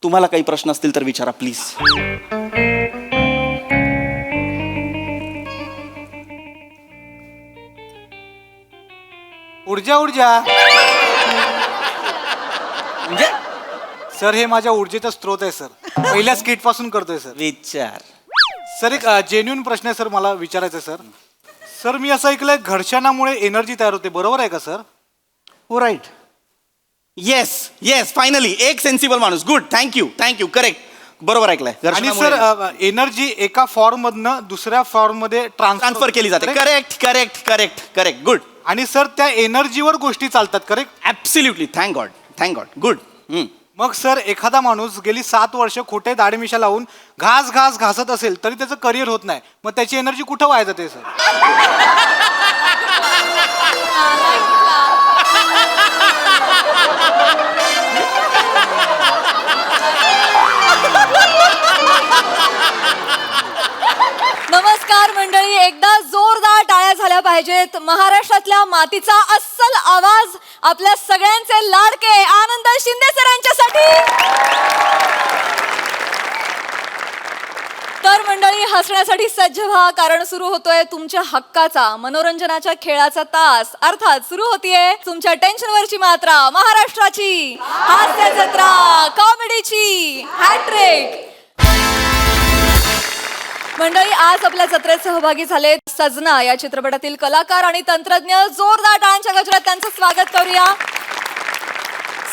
तुम्हाला काही प्रश्न असतील तर विचारा प्लीज. ऊर्जा ऊर्जा म्हणजे सर हे माझ्या ऊर्जेचा स्रोत आहे सर. पहिल्या स्किट पासून करतोय सर. विचार. सर एक जेन्युइन प्रश्न आहे सर, मला विचारायचं आहे सर. सर मी असं ऐकलंय घर्षणामुळे एनर्जी तयार होते, बरोबर आहे का सर? हो राईट. येस येस फायनली एक सेन्सिबल माणूस. गुड. Thank you correct. बरोबर ऐकलंय. आणि सर एनर्जी एका फॉर्म मधनं दुसऱ्या फॉर्म मध्ये ट्रान्सफर केली जाते. Correct good. आणि सर त्या एनर्जीवर गोष्टी चालतात, correct? Absolutely. Thank God good. मग सर एखादा माणूस गेली 7 वर्ष खोटे दाढी मिशा लावून घासत असेल तरी त्याचं करिअर होत नाही, मग त्याची एनर्जी कुठं वाया जाते सर? नमस्कार मंडळी, एकदा जोरदार टाळ्या झाल्या पाहिजेत. महाराष्ट्रातल्या मातीचा अस्सल आवाज आपल्या सगळ्यांचे लाडके आनंद शिंदे सरांच्यासाठी. तर मंडळी हसण्यासाठी सज्ज व्हा, कारण सुरू होतोय तुमच्या हक्काचा मनोरंजनाच्या खेळाचा तास. अर्थात सुरू होतीये तुमच्या टेन्शनवरची मात्रा, महाराष्ट्राची हास्य जत्रा, कॉमेडीची हॅट्रिक. मंडळी आज आपल्या जत्रेत सहभागी झालेत सजना या चित्रपटातील कलाकार आणि तंत्रज्ञ. जोरदार टाळ्यांच्या गजरात त्यांचं स्वागत करूया.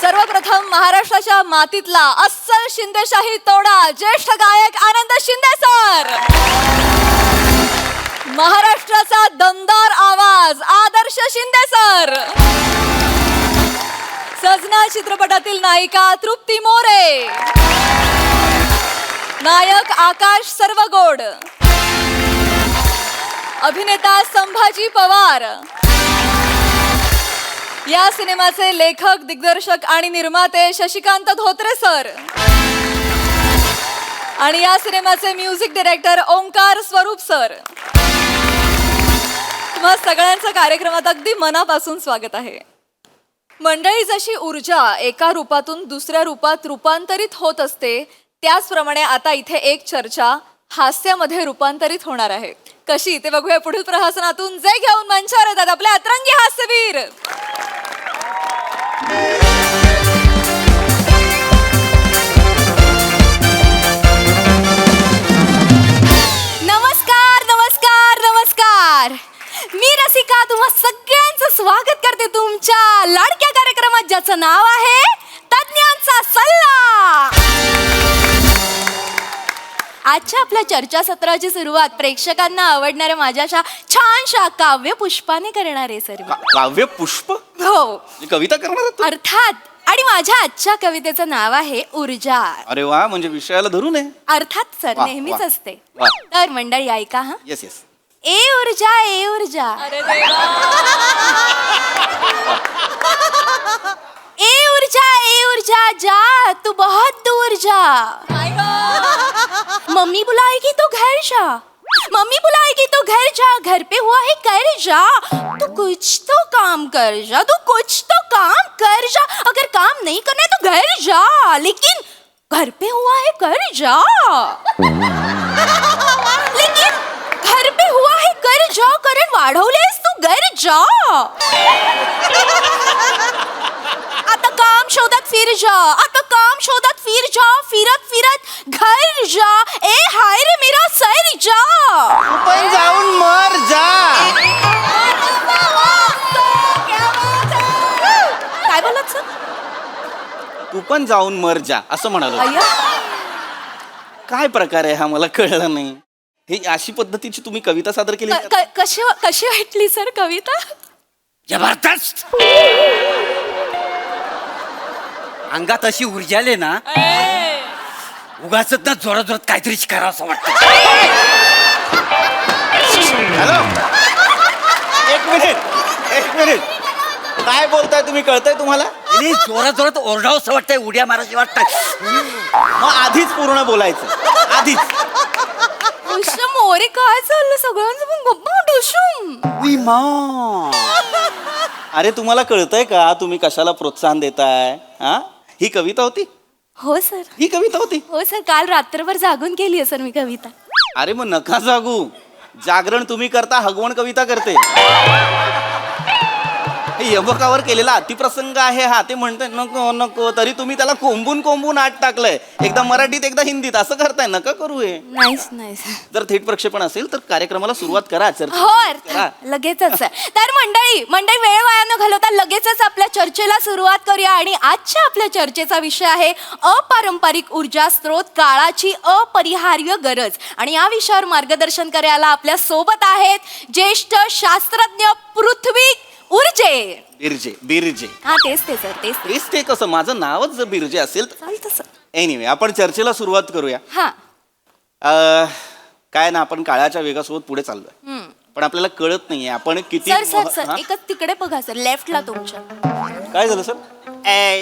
सर्वप्रथम महाराष्ट्राच्या मातीतला अस्सल शिंदेशाही तोडा ज्येष्ठ गायक आनंद शिंदे सर. महाराष्ट्राचा दमदार आवाज आदर्श शिंदे सर. सजना चित्रपटातील नायिका तृप्ती मोरे. नायक आकाश सर्वगोड. अभिनेता संभाजी पवार. या सिनेमाचे लेखक दिग्दर्शक आणि निर्माते शशिकांत धोत्रे सर. आणि या सिनेमाचे म्युझिक डायरेक्टर ओंकार स्वरूप सर. तुम्हा सगळ्यांचं कार्यक्रमात अगदी मनापासून स्वागत आहे. मंडळी, जशी ऊर्जा एका रूपातून दुसऱ्या रूपात रूपांतरित होत असते, त्याचप्रमाणे आता इथे एक चर्चा हास्यामध्ये रूपांतरित होणार आहे. कशी ते बघूया पुढील प्रहसनातून. जे घेऊन मंचावर येतात आपले अतरंगी हास्यवीर. नमस्कार नमस्कार नमस्कार. मी रसिका तुम्हा सगळ्यांचं स्वागत करते तुमच्या लाडक्या कार्यक्रमात, ज्याचं नाव आहे तज्ञांचा सल्ला. आजच्या आपल्या चर्चासत्राची सुरुवात प्रेक्षकांना आवडणाऱ्या माझ्या छानशा काव्य पुष्पाने करणार आहे सर. काव्य पुष्प? हो, कविता करणार अर्थात. आणि माझ्या आजच्या कवितेचं नाव आहे ऊर्जा. अरे वा, म्हणजे विषयाला धरून आहे. अर्थात सर, वा, नेहमीच वा, असते. वा. तर मंडळी ऐका हा. Yes yes. ए ऊर्जा ए ऊर्जा. अरे देवा. ए ऊर्जा जा, तू बहुत दूर जा. मम्मी बुलाएगी तो घर जा, मम्मी बुलाएगी तो घर जा, घर पे हुआ है कर जा. तू कुछ तो काम कर जा, तू कुछ तो काम कर जा. अगर काम नहीं करना है तो घर जा, लेकिन घर पे हुआ है कर जा. लेकिन घर पे हुआ है कर जा, कारण वाढवलेस तू घर जा. आता काम शोधत फिर जा, आता काम शोधत फिर जा, फिरत फिरत घर जा. ए हाय रे मेरा सर जा. पण जाऊन मर जा. काय बोलत सर? तू पण जाऊन मर जा असं म्हणालो. अय्या, काय प्रकार आहे हा, मला कळलं नाही. हे अशी पद्धतीची तुम्ही कविता सादर केली? कशी वाटली सर कविता? जबरदस्त. अंगात अशी ऊर्जा आले ना, उगाच ना जोरात जोरात काहीतरी करावं असं वाटतं. हॅलो, एक मिनिट. काय बोलताय तुम्ही, कळतंय तुम्हाला? नाही, जोरात जोरात ओरडावं असं वाटतंय, उड्या मारायची वाटतंय. मग आधीच पूर्ण बोलायचं, आधीच. मोरे काय चाललं सगळ्यांचं पण गप्पा डुशूम. अरे तुम्हाला कळतंय का तुम्ही कशाला प्रोत्साहन देताय? हा, ही कविता होती. हो सर. ही कविता होती. हो सर, काल रात्रभर जागून केली आहे सर मी कविता. अरे मग नका जागू. जागरण तुम्ही करता, हगवण कविता करते. हे यमकावर केलेला अतिप्रसंग आहे हा. ते म्हणते नको नको, तरी तुम्ही त्याला कोंबून कोंबून आत टाकलंय. एकदा मराठीत एकदा हिंदीत असं करताय. नका करू हे. नाही सर. जर थेट प्रक्षेपण असेल तर कार्यक्रमाला सुरुवात करा. हो अर्थात लगेचच सर. तर मंडळी वेळ वाया न घालवता लगेचच आपल्या चर्चेला सुरुवात करूया. आणि आजच्या आपल्या चर्चेचा विषय आहे अपारंपरिक ऊर्जा स्रोत, काळाची अपरिहार्य गरज. आणि या विषयावर मार्गदर्शन करायला आपल्या सोबत आहेत ज्येष्ठ शास्त्रज्ञ पृथ्वी बिरजे. बिरजे हा तेच सर तेच. तेच ते कसं, माझं नावच जर बिरजे असेल तर. चालतं सर. एनिवे, आपण चर्चेला सुरुवात करूया. हा. काय ना, आपण काळाच्या वेगासोबत पुढे चाललोय, पण आपल्याला कळत नाहीये आपण किती. सर सर हा? सर एकच तिकडे बघा सर, लेफ्टला तुमच्या. काय झालं सर?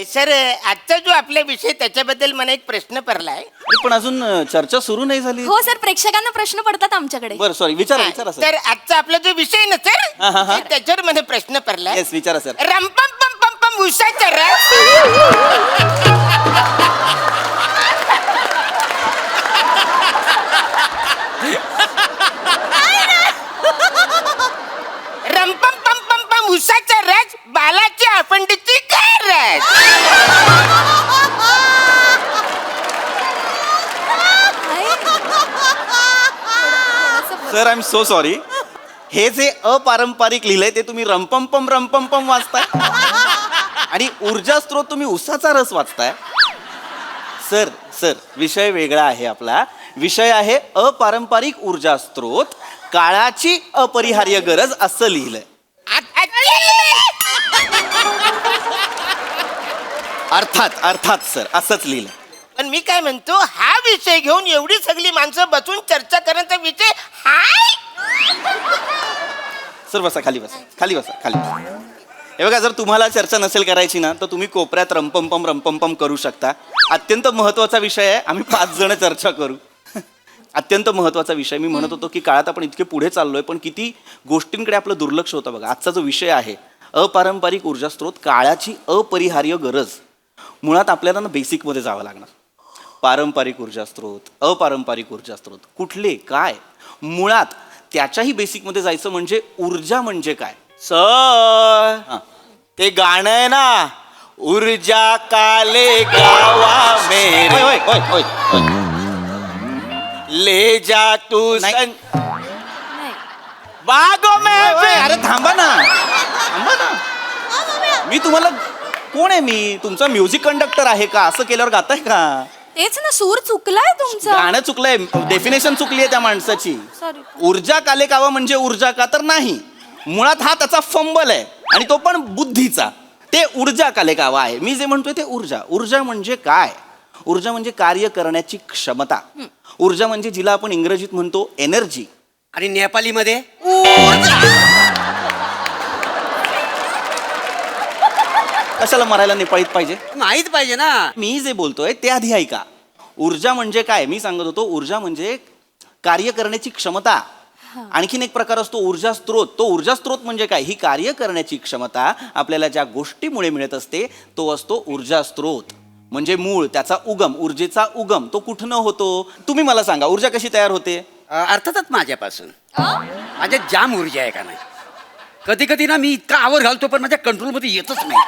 सर आजचा जो आपला विषय त्याच्याबद्दल मला एक प्रश्न पडलाय. अरे, पण अजून चर्चा सुरू नाही झाली. हो सर, प्रेक्षकांना प्रश्न पडतात आमच्याकडे. बरं, सॉरी, विचारा विचारा सर. तर आजचा आपला जो विषय ना हा, हा, हा. सर त्याच्यावर मला प्रश्न पडलाय. येस, विचारा सर. रंपम पम पम पम उषाचा रस. रंपम पम पम पम उषाचा रस, बालाची अपंडीची काय रस. Sir, I am so sorry. हे जे अपारंपरिक लिहिलंय ते तुम्ही रंपम वाचताय आणि ऊर्जा स्त्रोत तुम्ही उसाचा रस वाचताय. सर सर विषय वेगळा आहे आपला. विषय आहे अपारंपरिक ऊर्जा स्त्रोत, काळाची अपरिहार्य गरज असं लिहिलंय. अर्थात सर, असंच लिहिलंय. पण मी काय म्हणतो, हा विषय घेऊन एवढी सगळी माणसं बसून चर्चा करण्याचा विषय हाय. सर बसा, खाली बसा, खाली बसा, खाली बसा. हे बघा, जर तुम्हाला चर्चा नसेल करायची ना तर तुम्ही कोपऱ्यात रंपम करू शकता. अत्यंत महत्वाचा विषय आहे, आम्ही 5 जण चर्चा करू. अत्यंत महत्वाचा विषय. मी म्हणत होतो की काळात आपण इतके पुढे चाललोय, पण किती गोष्टींकडे आपलं दुर्लक्ष होतं. बघा, आजचा जो विषय आहे अपारंपरिक ऊर्जा स्त्रोत, काळाची अपरिहार्य गरज. मुळात आपल्याला ना बेसिकमध्ये जावं लागणार. पारंपरिक ऊर्जा स्त्रोत, अपारंपरिक ऊर्जा स्त्रोत कुठले, काय, मुळात त्याच्याही बेसिकमध्ये जायचं. म्हणजे ऊर्जा म्हणजे काय. सर, हां, ते गाणं आहे ना, ऊर्जा काले गावा मेरे, होय होय होय होय. ले जा तू नाही. बागो में होय, अरे थांबा ना, थांबा ना. मी तुम्हाला कोण आहे? मी तुमचा म्युझिक कंडक्टर आहे का? असं केल्यावर गाताय का? तेच ना, सूर चुकलाय तुमचा. गाणं चुकलंय, डेफिनेशन चुकली आहे त्या माणसाची. Sorry. ऊर्जा काले कावा म्हणजे ऊर्जा का, तर नाही. मुळात हा त्याचा फंबल आहे, आणि तो पण बुद्धीचा. ते ऊर्जा काले कावा आहे. मी जे म्हणतोय ते ऊर्जा. ऊर्जा म्हणजे काय? ऊर्जा म्हणजे कार्य करण्याची क्षमता. ऊर्जा म्हणजे जिला आपण इंग्रजीत म्हणतो एनर्जी. आणि नेपालीमध्ये कशाला मरायला नेपाळीत पाहिजे? माहित पाहिजे ना. मी जे बोलतोय ते आधी ऐका. ऊर्जा म्हणजे काय मी सांगत होतो. ऊर्जा म्हणजे कार्य करण्याची क्षमता. आणखीन एक प्रकार असतो ऊर्जा स्त्रोत. तो ऊर्जा स्त्रोत म्हणजे काय? ही कार्य करण्याची क्षमता आपल्याला ज्या गोष्टीमुळे मिळत असते तो असतो ऊर्जा स्त्रोत. म्हणजे मूळ, त्याचा उगम, ऊर्जेचा उगम तो कुठनं होतो? तुम्ही मला सांगा, ऊर्जा कशी तयार होते? अर्थातच माझ्यापासून. माझ्यात जाम ऊर्जा आहे का नाही. कधी कधी ना मी इतका आवर घालतो पण माझ्या कंट्रोलमध्ये येतच नाही.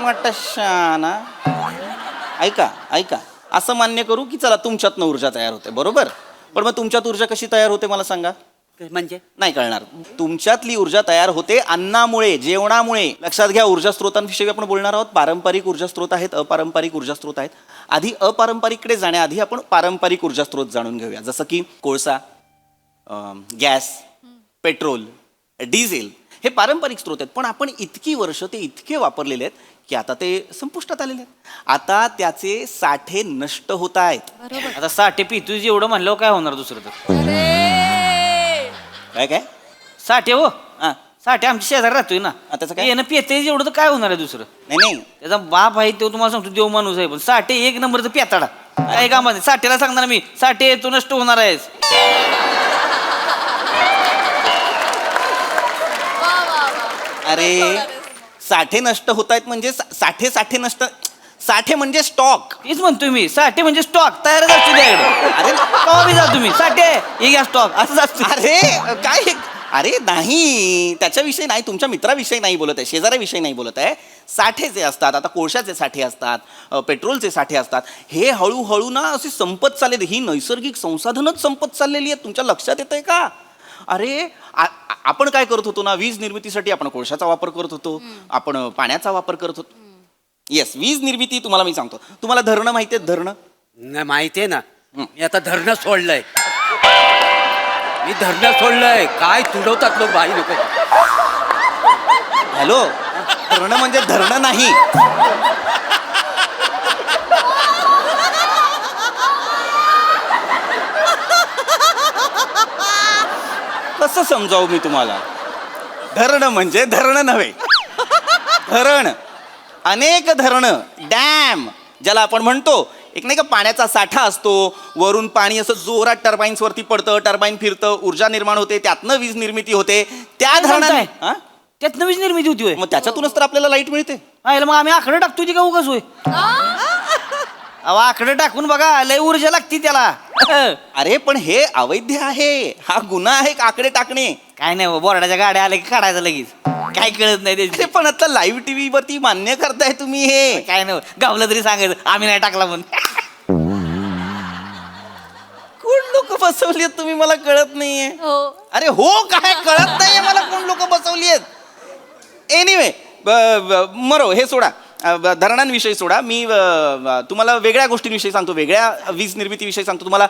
मटशाना. ऐका ऐका, असं मान्य करू की चला तुमच्यातनं ऊर्जा तयार होते, बरोबर. पण मग तुमच्यात ऊर्जा कशी तयार होते मला सांगा. म्हणजे नाही कळणार. तुमच्यातली ऊर्जा तयार होते अन्नामुळे, जेवणामुळे. लक्षात घ्या, ऊर्जा स्त्रोतांविषयी आपण बोलणार आहोत. पारंपरिक ऊर्जा स्त्रोत आहेत, अपारंपरिक ऊर्जा स्त्रोत आहेत. आधी अपारंपरिककडे जाण्याआधी आपण पारंपरिक ऊर्जा स्त्रोत जाणून घेऊया. जसं की कोळसा, गॅस, पेट्रोल, डिझेल हे पारंपरिक स्त्रोत आहेत. पण आपण इतकी वर्ष ते इतके वापरलेले आहेत की आता ते संपुष्टात आलेले आहेत. आता त्याचे साठे नष्ट होत आहेत. आता साठे पितू एवढं म्हणलं काय होणार दुसरं तर. काय काय साठे हो, हां, साठे आमच्या शेजारी राहतोय ना. त्याचं काय? येणं पेते एवढं तर काय होणार आहे दुसरं. नाही नाही, त्याचा बाप आहे तो तुम्हाला सांगतो देव माणूस आहे. पण साठे एक नंबरचं पेताडा. काय कामाने साठेला सांगणार मी, साठे तू नष्ट होणार आहेस. अरे साठे नष्ट होत आहेत म्हणजे साठे नष्ट. साठे म्हणजे स्टॉक. तेच म्हणतोय मी, साठे म्हणजे स्टॉक तयारच असतो त्याकडे. अरे कवा बी जा तुम्ही, साठे हे घ्या स्टॉक असंच असतो. अरे काय अरे नाही, त्याच्याविषयी नाही, तुमच्या मित्राविषयी नाही बोलत आहे, शेजाऱ्याविषयी नाही बोलत आहे. साठे जे असतात, आता कोळशाचे साठे असतात, पेट्रोलचे साठे असतात, हे हळूहळू ना असे संपत चालले. ही नैसर्गिक संसाधनच संपत चाललेली आहेत. तुमच्या लक्षात येतंय का? अरे आपण काय करत होतो ना, वीज निर्मितीसाठी आपण कोळशाचा वापर करत होतो, आपण पाण्याचा वापर करत होतो. येस, वीज निर्मिती. तुम्हाला मी सांगतो, तुम्हाला धरणं माहिती आहेत? धरणं नाही माहितीये ना, मी आता धरणं सोडलंय. मी धरणं सोडलंय. काय तुडवतात लोक, भाई नको. हॅलो, धरणं म्हणजे धरणं नाही. कसं समजावू मी तुम्हाला? धरण म्हणजे धरण नव्हे, धरण. अनेक धरणं, डॅम ज्याला आपण म्हणतो, एक नाही का पाण्याचा साठा असतो, वरून पाणी असं जोरात टर्बाईन्स वरती पडतं, टर्बाईन फिरतं, ऊर्जा निर्माण होते, त्यातनं वीज निर्मिती होते. त्या धरणाने त्यात वीज निर्मिती होती होय. मग त्याच्यातूनच तर आपल्याला लाईट मिळते. आयला मग आम्ही आकडे टाकतो ती का उगाच होय? अहो आकडे टाकून बघा, लय ऊर्जा लागती त्याला. अरे पण हे अवैध आहे, हा गुन्हा आहे आकडे टाकणे. काय नाही बोर्डाच्या गाड्या आल्या की काढायचं लगेच, काय कळत नाही अरे त्याची. पण आता लाईव्ह टीव्ही वरती मान्य करताय तुम्ही हे. काय नाही गावलं तरी सांगायचं आम्ही नाही टाकला म्हणून. कोण लोक बसवली आहेत तुम्ही, मला कळत नाहीये. हो. अरे हो, काय कळत नाहीये मला कोण लोक बसवली आहेत. एनिवे मरो, हे सोडा, धरणांविषयी सोडा. मी तुम्हाला वेगळ्या गोष्टींविषयी सांगतो, वेगळ्या वीज निर्मितीविषयी सांगतो. तुम्हाला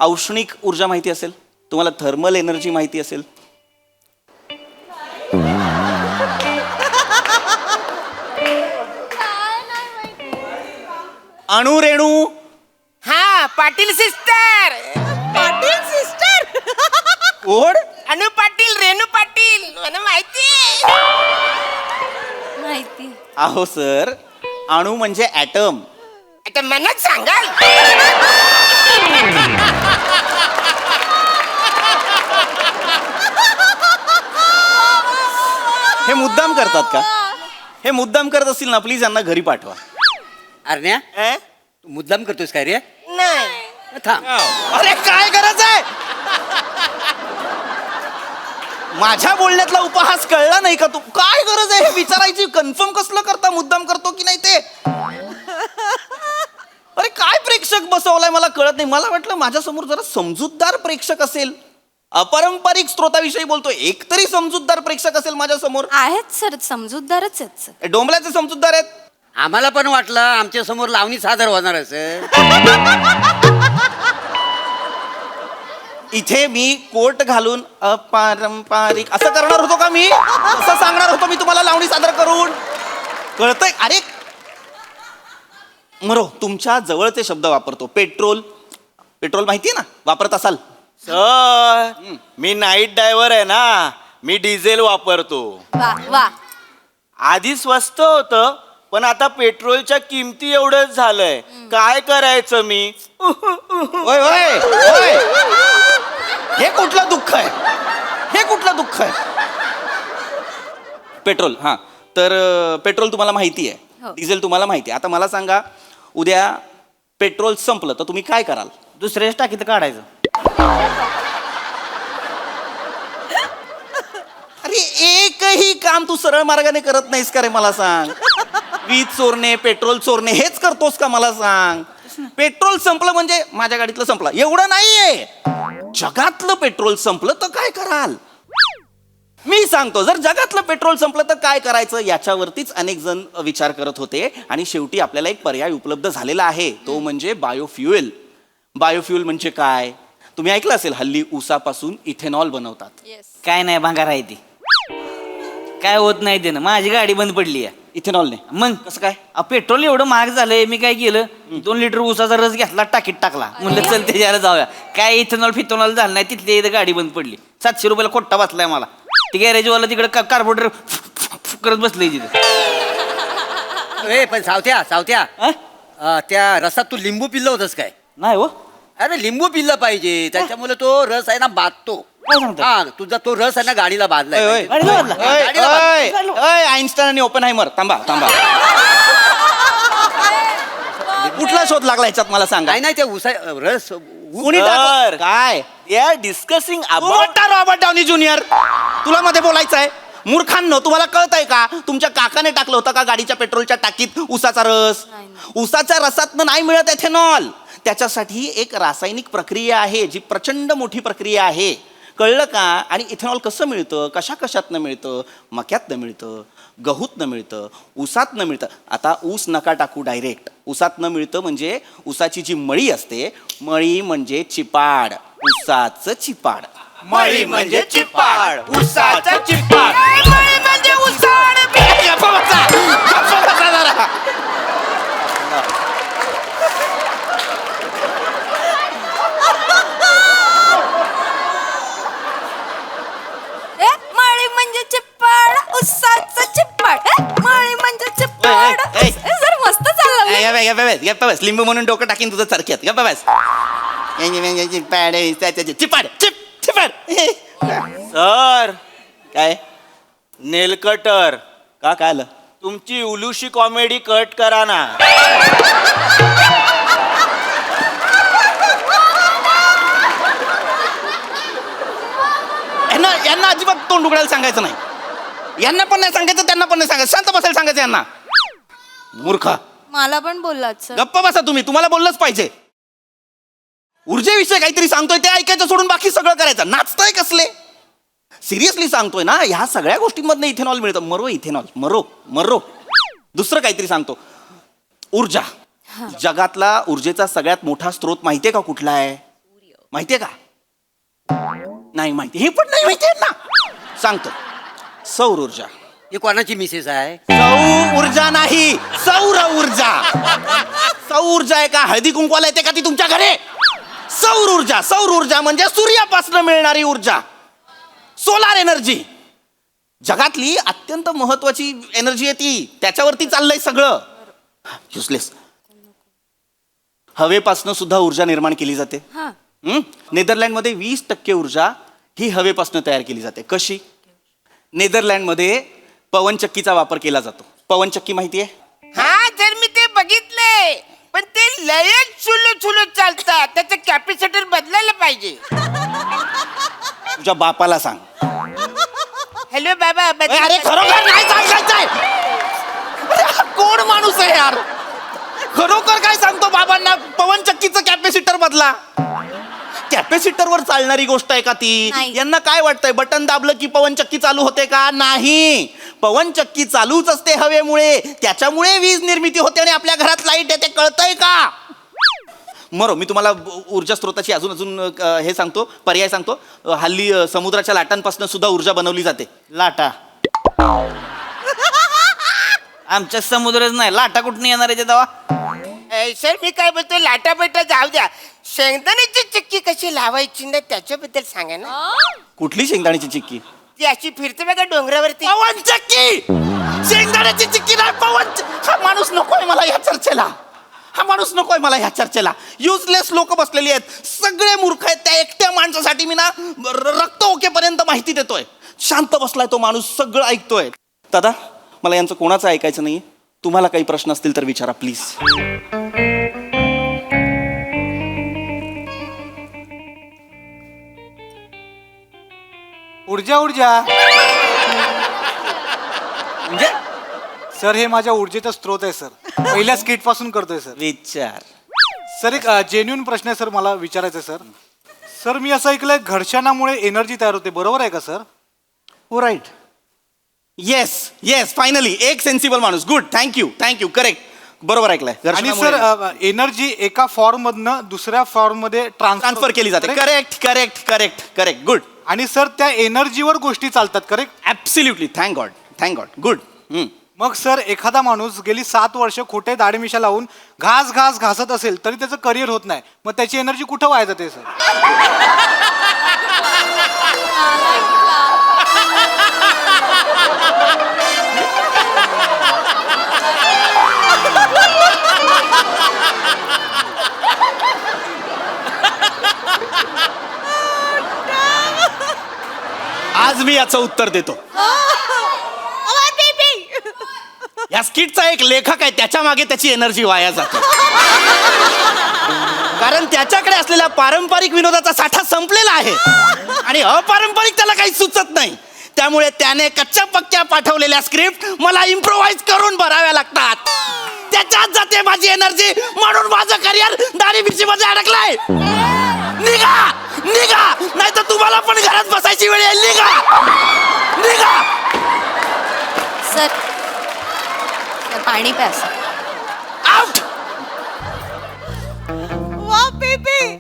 औष्णिक ऊर्जा माहिती असेल, तुम्हाला थर्मल एनर्जी माहिती असेल. अणुरेणू. हा, पाटील सिस्टर. पाटील सिस्टर. कोण? अनु पाटील, रेणू पाटील, मला माहिती. माहिती. अहो सर, अणू म्हणजे ॲटम. आता मनात सांगाल. हे मुद्दाम करतात का? हे मुद्दाम करत असतील ना, प्लीज यांना घरी पाठवा. अरण्या, अं? तू मुद्दाम करतोस काय रे? नाही. थांब. अरे काय गरज आहे? माझ्या बोलण्यातला उपहास कळला नाही का? तू काय गरज आहे हे विचारायची? कन्फर्म कसलं करता, मुद्दाम करतो की नाही ते? अरे काय प्रेक्षक बसवलाय मला कळत नाही. मला वाटलं माझ्या समोर जरा समजूतदार प्रेक्षक असेल, अपारंपरिक स्रोताविषयी बोलतो, एकतरी समजूतदार प्रेक्षक असेल माझ्या समोर. आहेत सर, समजूतदारच आहेत सर. डोंबल्याचे समजूतदार आहेत. आम्हाला पण वाटलं आमच्या समोर लावणी सादर होणार असेल. इथे मी कोट घालून अपारंपरिक असं करणार होतो का? मी असं सांगणार होतो मी तुम्हाला लावणी सादर करून? कळतंय? अरे मरो, तुमच्या जवळचे शब्द वापरतो. पेट्रोल, पेट्रोल माहितीये ना, वापरत असाल. सर, मी नाईट ड्रायव्हर आहे ना, मी डिझेल वापरतो. वा वा. आधी स्वस्त होतं, पण आता पेट्रोलच्या किमती एवढंच झालंय. काय करायचं मी? ओय ओय ओय, हे कुठलं दुःख आहे? हे कुठलं दुःख आहे? पेट्रोल, हां, तर पेट्रोल तुम्हाला माहिती आहे, हो. डिझेल तुम्हाला माहिती आहे. आता मला सांगा, उद्या पेट्रोल संपलं तर तुम्ही काय कराल? दुसऱ्याच टाकीत काढायचं. अरे एकही काम तू सरळ मार्गाने करत नाहीस का रे? मला सांग. वीज चोरणे, पेट्रोल चोरणे हेच करतोस का? मला सांग. पेट्रोल संपलं म्हणजे माझ्या गाडीतलं संपलं एवढं नाहीये. जगातलं पेट्रोल संपलं तर काय कराल? मी सांगतो, जर जगातलं पेट्रोल संपलं तर काय करायचं याच्यावरतीच अनेक जण विचार करत होते, आणि शेवटी आपल्याला एक पर्याय उपलब्ध झालेला आहे, तो म्हणजे बायोफ्युएल. बायोफ्युएल म्हणजे काय? तुम्ही ऐकलं असेल, हल्ली ऊसापासून इथेनॉल बनवतात. काय नाही भांगार आहे ती, काय होत नाही त्यानं. माझी गाडी बंद पडली आहे इथेनॉलने. मग कसं काय? पेट्रोल एवढं महाग झालंय, मी काय केलं, 2 लिटर ऊसाचा रस घेतला, टाकीत टाकला, म्हणलं चल त्याच्याला जाऊया. काय इथेनॉल फिथेनॉल झालं नाही, तिथल्या इथं गाडी बंद पडली. 700 रुपयाला कोट्टा बसलाय मला. ते गॅरेजवाला तिकडे कार्बोरेटर करत बसलंय तिथे. ए पण सावत्या सावत्या, त्या रसात तू लिंबू पिल्लं होतस काय? नाही हो. अरे लिंबू पिल्लं पाहिजे, त्याच्यामुळे तो रस आहे ना बाधतो. काय सांगता हा तुझा तो रस आहे ना गाडीला बांधलाय ओय, ओय. गाडीला बांधला? ओय, गाडीला बांधला. ओय, ओय, आईन्स्टाईन आणि ओपनहायमर थांबा थांबा कुठला शोध लागला ह्याच्यात मला सांगा नाही नाही ते उसा रस कुणी टाकलं? काय आर डिस्कसिंग मोठा रॉबर्ट डाउनी ज्युनियर तुला मध्ये बोलायचं आहे मूर्खांनो तुम्हाला कळत आहे का तुमच्या काकाने टाकलं होतं का गाडीच्या पेट्रोलच्या टाकीत उसाचा रस उसाच्या रसातनं नाही मिळत एथेनॉल त्याच्यासाठी एक रासायनिक प्रक्रिया आहे जी प्रचंड मोठी प्रक्रिया आहे कळलं का आणि इथेनॉल कसं मिळतं कशा कशातनं मिळतं मक्यातनं मिळतं गहूतनं मिळतं ऊसातनं मिळतं आता ऊस नका टाकू डायरेक्ट ऊसातनं मिळतं म्हणजे ऊसाची जी मळी असते मळी म्हणजे चिपाड ऊसाचं चिपाड मळी म्हणजे चिपाड उसाचा चिपाड गप्पा बसा. गप्पा बसा जरा. मळी म्हणजे चिप्पाड उसाचं चिप्पाड मळी म्हणजे चिप्पाड ए, ए, ए. सर मस्त चाललं गप्पा बस लिंबू म्हणून डोकं टाकीन तुझं चरख्यात गप्पा बस चिपाड चिपाड चिप चिपाड सर काय नेलकटर का काय आलं तुमची उलुशी कॉमेडी कट करा ना यांना अजिबात तोंड उघडायला सांगायचं नाही यांना पण नाही सांगायचं त्यांना पण नाही सांगायचं शांत बसायला सांगायचं यांना मूर्ख मला पण बोललात सर गप्पा बसा तुम्ही तुम्हाला बोललंच पाहिजे ऊर्जेविषयी काहीतरी सांगतोय ते ऐकायचं सोडून बाकी सगळं करायचं नाचताय कसले सिरियसली सांगतोय ना ह्या सगळ्या गोष्टींमधनं इथेनॉल मिळतं मरो इथेनॉल मरो मरो दुसरं काहीतरी सांगतो ऊर्जा जगातला ऊर्जेचा सगळ्यात मोठा स्रोत माहितीये का कुठला आहे माहितीये का नाही माहिती हे पण नाही माहितीये ना सांगतो सौर ऊर्जा ही कोणाची मिसेस आहे सौर ऊर्जा नाही सौर ऊर्जा सौर ऊर्जा आहे का हळदी कुंकवाला येते का ती तुमच्या घरी सौर ऊर्जा म्हणजे सूर्यापासून मिळणारी ऊर्जा सोलार एनर्जी जगातली अत्यंत महत्वाची एनर्जी आहे ती त्याच्यावरती चाललंय सगळं युजलेस हवेपासनं सुद्धा ऊर्जा निर्माण केली जाते नेदरलँडमध्ये 20% ऊर्जा ही हवेपासून तयार केली जाते कशी नेदरलँडमध्ये पवनचक्कीचा वापर केला जातो पवनचक्की माहितीये हा जर मी ते बघितले पण ते लयच चुलू चुलू चालतात त्याचं कॅपॅसिटर बदलायला पाहिजे तुझ्या बापाला सांग हॅलो बाबा अरे खरोखर नाही सांगायचंय अरे हा कोण माणूस आहे यार खरोखर काय सांगतो बाबांना पवनचक्कीचं कॅपॅसिटर बदला कॅपॅसिटरवर चालणारी गोष्ट आहे का ती नाही. यांना काय वाटतंय बटन दाबलं की पवनचक्की चालू होते का नाही पवनचक्की चालूच असते हवेमुळे त्याच्यामुळे वीज निर्मिती होते आणि आपल्या घरात लाईट येते कळतंय का मरो मी तुम्हाला ऊर्जा स्रोताची अजून अजून हे सांगतो पर्याय सांगतो हल्ली समुद्राच्या लाटांपासून सुद्धा ऊर्जा बनवली जाते लाटा आमच्या समुद्रच नाही लाटा कुठून येणार आहे दवा सर मी काय बोलतो लाटा बेटा जाऊ द्या शेंगदाण्याची चिक्की कशी लावायची ना त्याच्याबद्दल सांगा ना कुठली शेंगदाण्याची चिक्की ती अशी फिरते बघा डोंगरावरती पवनचक्की शेंगदाण्याची चिक्की नाही पवन हा माणूस नकोय मला ह्या चर्चेला हा माणूस नकोय मला ह्या चर्चेला युजलेस लोक बसलेली आहेत सगळे मूर्ख आहेत त्या एकट्या माणसासाठी मी ना रक्त ओकेपर्यंत माहिती देतोय शांत बसलाय तो माणूस सगळं ऐकतोय दादा मला यांचं कोणाचं ऐकायचं नाही तुम्हाला काही प्रश्न असतील तर विचारा प्लीज ऊर्जा ऊर्जा म्हणजे सर हे माझ्या ऊर्जेचा स्रोत आहे सर पहिल्या स्किट पासून करतोय सर विचार सर एक जेन्युन प्रश्न आहे सर मला विचारायचं आहे सर मी असं ऐकलंय घर्षणामुळे एनर्जी तयार होते बरोबर आहे का सर हो राईट येस येस फायनली एक सेन्सिबल माणूस गुड थँक्यू करेक्ट बरोबर ऐकलंय आणि घर्षणामुळे सर एनर्जी एका फॉर्म मधनं दुसऱ्या फॉर्म मध्ये ट्रान्सफर केली जाते करेक्ट गुड आणि सर त्या एनर्जीवर गोष्टी चालतात correct absolutely thank God good मग सर एखादा माणूस गेली 7 वर्ष खोटे दाढी-मिशा लावून घासत असेल तरी त्याचं करिअर होत नाही मग त्याची एनर्जी कुठं वाया जाते सर मी याचं उत्तर देतो. या स्किटचा एक लेखक आहे, त्याच्या मागे त्याची एनर्जी वाया जाते. कारण त्याच्याकडे असलेला पारंपरिक विनोदाचा साठा संपलेला आहे आणि अपारंपरिक त्याला काही सुचत नाही. त्यामुळे त्याने कच्च्या पक्क्या पाठवलेल्या स्क्रिप्ट मला इम्प्रोव्हाइज करून भराव्या लागतात. त्याच्यात जाते माझी एनर्जी, म्हणून माझं करिअर दाढी मिरची मध्ये अडकलाय. निघा निघा, नाही तर तुम्हाला पण घरात बसायची वेळ येईल. निघा निघा. सर पाणी प्या सर. आउट. वा baby.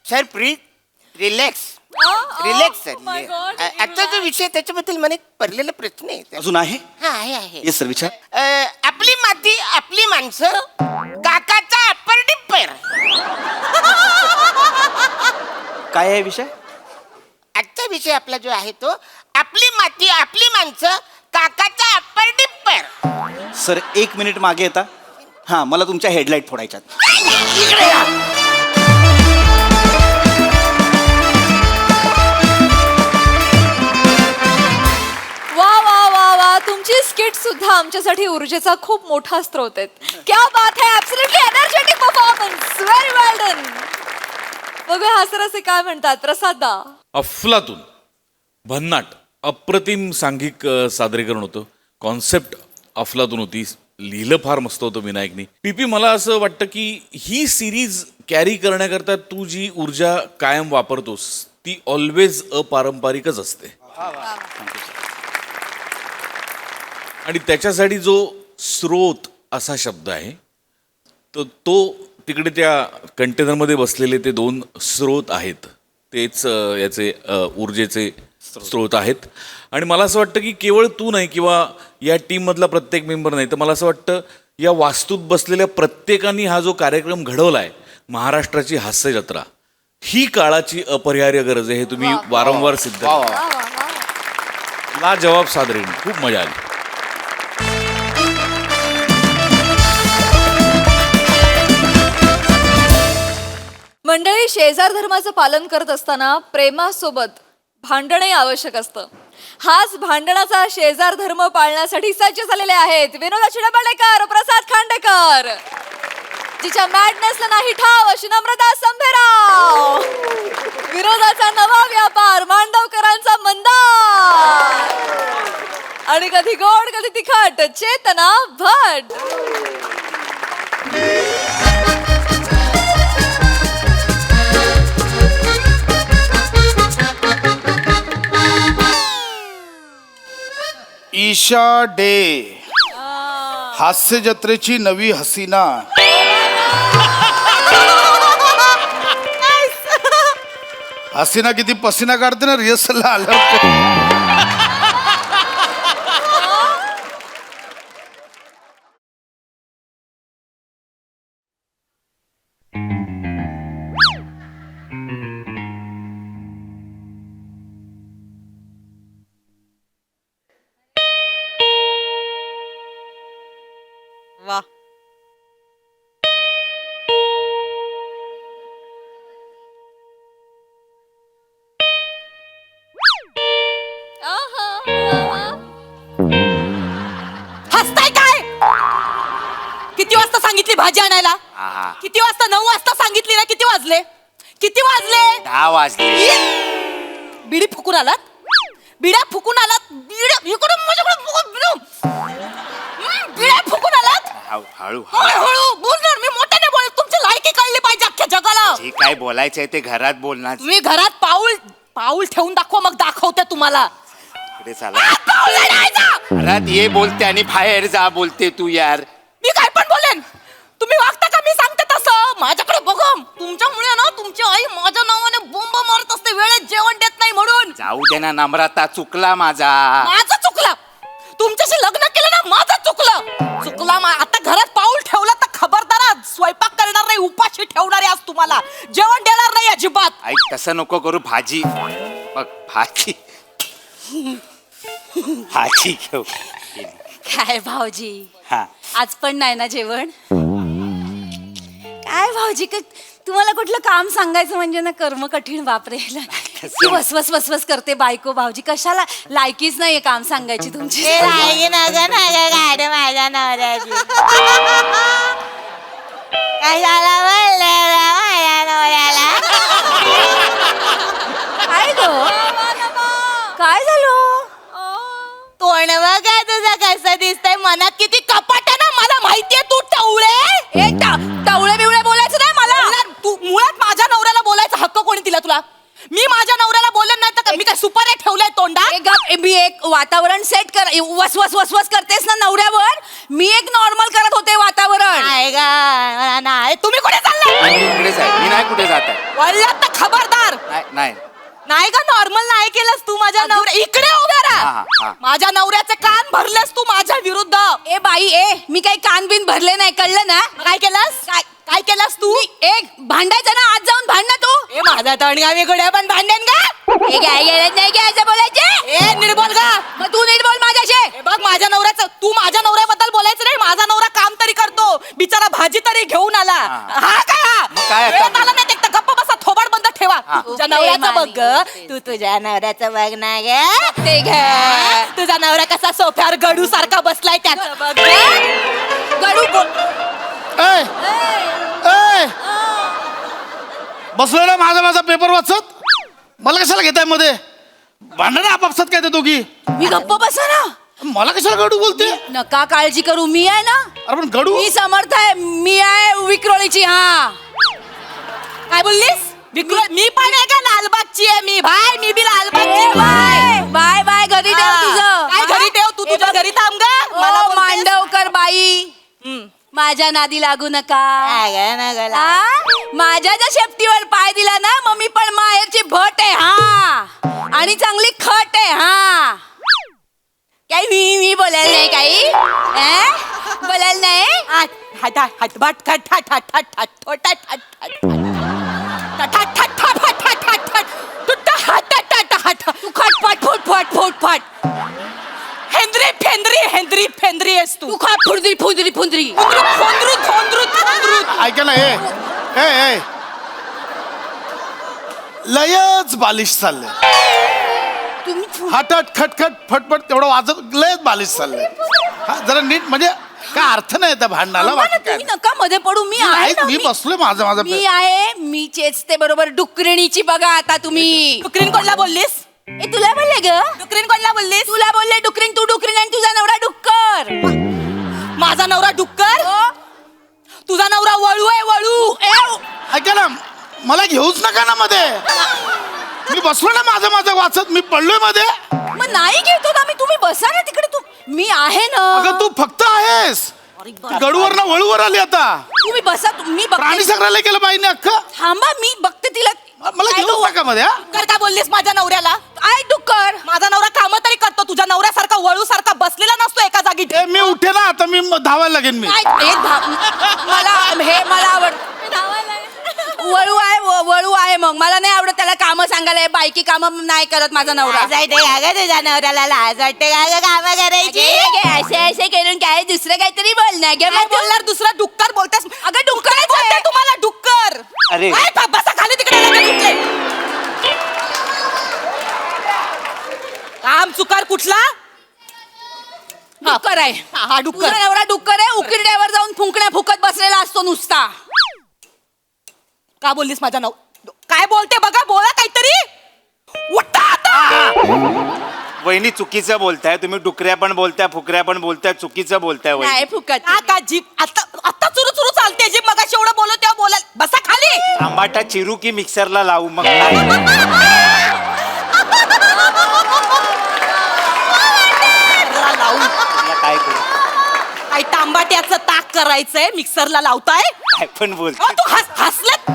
Sir please relax relax sir. my God, आता जो विषय त्याच्याबद्दल मला एक पडलेला प्रश्न आहे. अजून आहे? हा आहे. येस सर, विचार. आपली माती आपली माणसं, काकाचा अप्पर डिप्पर. काय आहे विषय? आजचा विषय आपला जो आहे तो आपली माती आपली माणसं, काकाचा अप्पर डिप्पर. सर 1 मिनिट मागे येता. हा, मला तुमच्या हेडलाईट फोडायच्यात. इकडे या. वा वा वा वा, तुमची स्किट सुद्धा आमच्यासाठी ऊर्जेचा खूप मोठा स्रोत आहेत. क्या बात है, ऍब्सोल्युटली एनर्जेटिक परफॉर्मन्स, व्हेरी वेल डन. बघूया हा सर असे काय म्हणतात. प्रसादा. अफलातून भन्नाट अप्रतिम सांघिक सादरीकरण होतं. कॉन्सेप्ट अफलातून होती. लिहिलं फार मस्त होतं विनायकनी. पीपी, मला असं वाटतं की ही सिरीज कॅरी करण्याकरता तू जी ऊर्जा कायम वापरतोस ती ऑलवेज अपारंपरिकच असते. आणि त्याच्यासाठी जो स्रोत असा शब्द आहे तर तो तिकडे त्या कंटेनरमध्ये बसलेले ते 2 स्रोत आहेत. तेच याचे ऊर्जेचे स्रोत आहेत. आणि मला असं वाटतं की केवळ तू नाही किंवा या टीममधला प्रत्येक मेंबर नाही, तर मला असं वाटतं या वास्तूत बसलेल्या प्रत्येकाने हा जो कार्यक्रम घडवला आहे, महाराष्ट्राची हास्य जत्रा, ही काळाची अपरिहार्य गरज आहे. हे तुम्ही वारंवार सिद्ध लाजवाब सादरीकरण. खूप मजा आली. मंडळी, शेजार धर्माचं पालन करत असताना प्रेमासोबत भांडणही आवश्यक असतं. हाच भांडणाचा शेजार धर्म पाळण्यासाठी सज्ज झालेले आहेत विनोदा चिडबळेकर, प्रसाद खांडेकर. जिच्या मॅडनेसला नाही ठाव अशी नम्रता संभेराव. विनोदाचा नवा व्यापार मांडवकरांचा मंदार. आणि कधी गोड कधी तिखट चेतना भट. ईशा डे, हास्य जत्रेची नवी हसीना. हसीना किती पसीना काढते ना रिहर्सलला आलं. वा. हसताय काय? किती वाजता सांगितली भाजी आणायला? किती वाजता? 9 वाजता सांगितली ना. किती वाजले? किती वाजले? 10 वाजले. बिडी फुकून आलात? बिड्या फुकून आलात? बिड्या इकडून माझ्याकडून बिड्या फुकून आलात? हळू हळू बोल ना. मी मोठ्याने बोल. तुमची लायकी कळली पाहिजे अख्ख्या जगाला. जे काय बोलायचंय ते घरात बोलणार. तुम्ही घरात पाऊल ठेवून दाखवा, मग दाखवते तुम्हाला. इकडे चला. घरात ये बोलते आणि बाहेर जा बोलते तू यार. मी काय पण बोलेन. तुम्ही वागता का मी सांगते तसं? माझ्याकडे बघा. तुमच्यामुळे ना तुमची आई माझ्या नावाने बोंब मारत असते, वेळेत जेवण देत नाही म्हणून. जाऊ दे ना नम्रता, चुकला माझा. माझं चुकलं. तुमच्याशी लग्न केलं ना, माझं चुकलं. आता घरात पाऊल ठेवलं तर खबरदार, स्वयंपाक करणार नाही, उपाशी ठेवणार आहे आज तुम्हाला. जेवण देणार नाही अजिबात. ऐक, तसं नको करू. भाजी बघ, भाजी भाजी घेऊ. काय भाऊजी, हा, आज पण नाही ना जेवण? काय भाऊजी, तुम्हाला कुठलं काम सांगायचं म्हणजे ना कर्म कठीण बापरे ती वसवस वसवस करते बायको भाऊजी कशाला लायकीच नाहीये काम सांगायची तुमची माझ्या नवऱ्याची कशाला बोलले माझ्या नवऱ्याला काय ग काय झालं तोंड बघा तुझं कसं दिसतंय मनात किती कपट आहे ना मला माहितीये तू टवळे टवळे बिवळे बोलायचं नाही मला तू मुळात माझ्या नवऱ्याला बोलायचा हक्क कोणी दिला तुला मी माझ्या नवऱ्याला बोलले नाही तर मी काय सुपारी ठेवलंय तोंडा मी एक वातावरण सेट कर वसवस वसवस करतेस ना नवऱ्यावर मी एक नॉर्मल करत होते वातावरण नाही गा मला नाही तुम्ही कुठे चाललाय इकडेच आहे मी नाही कुठे जात आहे बोललात तर खबरदार नाही नाही का नॉर्मल नाही केलंस तू माझ्या नवऱ्या इकडे उभा हा, राहा हा. माझ्या नवऱ्याचे कान भरलेस तू माझ्या विरुद्ध ए बाई मी काही कान बिन भरले नाही कळलं ना काय केलंस काय केलंस तू एक भांडायचं ना आज जाऊन भांड ना तू ए माझा तणगावी घड्या पण भांडेन का हे काय गरज नाही की असं बोलायचे ए निर्बोल का मग तू नीट बोल माझ्याशी हे बघ माझ्या नवऱ्याचं तू माझ्या नवऱ्याबद्दल बोलायचं नाही माझा नवरा काम तरी करतो बिचारा भाजी तरी घेऊन आला हा काय काय आता? वेळ आला नाही तर गप्प बसा थोबाड बंद ठेवा तुझ्या नवऱ्याचं बघ ग. प्रेमाने. तू तुझ्या नवऱ्याचं बघ ना ग ते घ्या तुझा नवरा कसा सोफ्यावर गडू सारखा बसलाय त्याचं बघ ग. गडू बोल ए, ए, बसलो ना माझा पेपर वाचत मला कशाला घेताय मध्ये भांडण आपापसात काय ते दोघी मी गप्प बसा ना मला कशाला गडू बोलते नका काळजी करू मी आहे ना अरे पण गडू मी समर्थ आहे मी आहे विक्रोळीची हा काय बोललीस मी पण आहे का लालबागची आहे मी भाई मी बी लालबागची बाय बाय बाय घरी ठेव तुझं काय घरी ठेव तू तुझ्या घरी थांब ग मला बोलतेस? मांडवकर बाई माझ्या नादी लागू नका हा? माझ्या ज्या शेपटीवर पाय दिला ना मग मी पण माहेरची भट आहे हा आणि चांगली खट आहे हा काही मी बोलायला नाही काही बोलायला नाही तू खटपट फुटफट फुटफट हेंद्री फेंद्री हेंद्री फेंद्री आहेस तू तू खट फुंदरी फुंदरी फुंदरी ऐका ना ए लयच बालिश चाललंय तुम्ही हटट खटखट फटफट तेवढं वाजत लयच बालिश चाललंय हा जरा नीट म्हणजे काय अर्थ नाही त्या भांडणाला अम्मा, बाकी काय तुम्ही नका मध्ये पडू मी आहे नाही, ना, मी बसलोय माझा मी आहे मी चेचते बरोबर डुकरिणीची बघा आता तुम्ही डुकरीन कोणला बोललीस ए तुला बोलले ग डुकरीन कोणला बोललीस तुला बोलले डुकरीन तू डुकरीन आणि तुझा नवरा डुक्कर माझा नवरा डुक्कर हो? तुझा नवरा वळू आहे वळू ऐका ना मला घेऊच नका ना मध्ये मी बसलो ना माझं वाचत मी पडलोय मध्ये मग नाही घेतो ना मी तुम्ही बसा ना तिकडे तू मी आहे ना अगं तू फक्त आहेस गडूवर ना वळूवर आली आता तुम्ही बसा मी प्राणी बघते संग्रहालय केलं बाईने अख्खं थांबा मी बघते तिला मला घेऊच नका मध्ये हा डुक्कर का बोललीस माझ्या नवऱ्याला आय डुक्कर माझा नवरा काम तरी करतो तुझ्या नवऱ्यासारखा वळू सारखा बसलेला नसतो एका जागी ए, मी उठे ना आता मी धावायला लागेन मी काय मला आवड वळू आहे मग मला नाही आवडत त्याला काम सांगायला बायकी काम नाही करत माझा नवरा तुझ्या नवऱ्याला लाज वाटते का काम करायची असे करून काय दुसरं काहीतरी बोल ना काय बोलणार दुसरा डुक्कर बोलतेस अगं डुक्कर बोलते तुम्हाला डुक्कर अरे. काय बसा खाली तिकडे लगेच उठले. काम चुकार कुठला डुक्कर आहे हा डुक्कर तुझा नवरा डुक्कर आहे उकिरड्यावर जाऊन फुंकण्या फुकत बसलेला असतो नुसता का बोललीस माझ्या नव काय बोलते बघा बोला काहीतरी उठा आता वहिनी चुकीचं बोलताय तुम्ही डुकऱ्या पण बोलताय फुकऱ्या पण बोलताय चुकीचं बोलताय नाही वहिनी फुकत का जीप आता आता चुरू चुरू चालते जीप मगाशी एवढं बोलत तेव्हा बोला बसा खाली आंबाटा चिरू की मिक्सरला लावू मग काय? तुला काय करू काही तांबाट्याचं ताक करायचंय मिक्सरला लावताय काय पण बोल अहो, तू हसलेत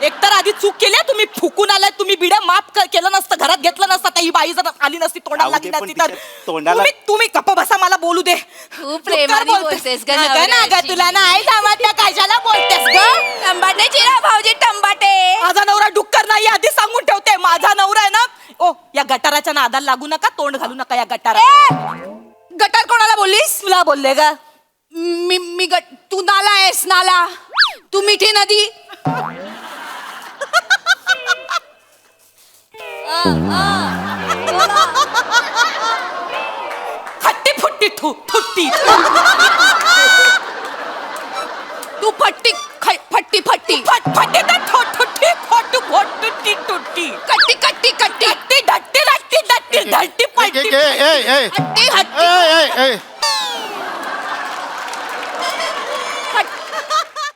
एकतर आधी चूक केली तुम्ही फुकून आलाय तुम्ही बिड्या माफ केलं नसतं घरात घेतलं नसतं आता ही बाई जर आली नसती तोंडाला जाऊ दे, लागली पण नसती तर तिच्या तोंडाला- तुम्ही गप्प बसा मला बोलू दे खूप प्रेमाने डुक्कर बोलतेस ग अगं ना नवऱ्याची. गं, तुला नाही जमत त्या कशाला बोलतेस ग टंबाटे चिरा भाऊजी टंबाटे माझा नवरा डुक्कर नाही आधी सांगून ठेवते माझा नवरा आहे ना ओ या गटाराच्या नादाला लागू नका तोंड घालू नका या गटारा गटार कोणाला बोललीस तुला बोलले ग मी तू नाला आहेस नाला तू मिठी नदी फट्टी फुट्टी फुट्टी तू फट्टी फट्टी फट्टी फट्टी ठुट्टी फोटू फोटुट्टी टुट्टी कट्टी कट्टी कट्टी कट्टी धट्टी धट्टी धट्टी धट्टी पट्टी हट्टी हट्टी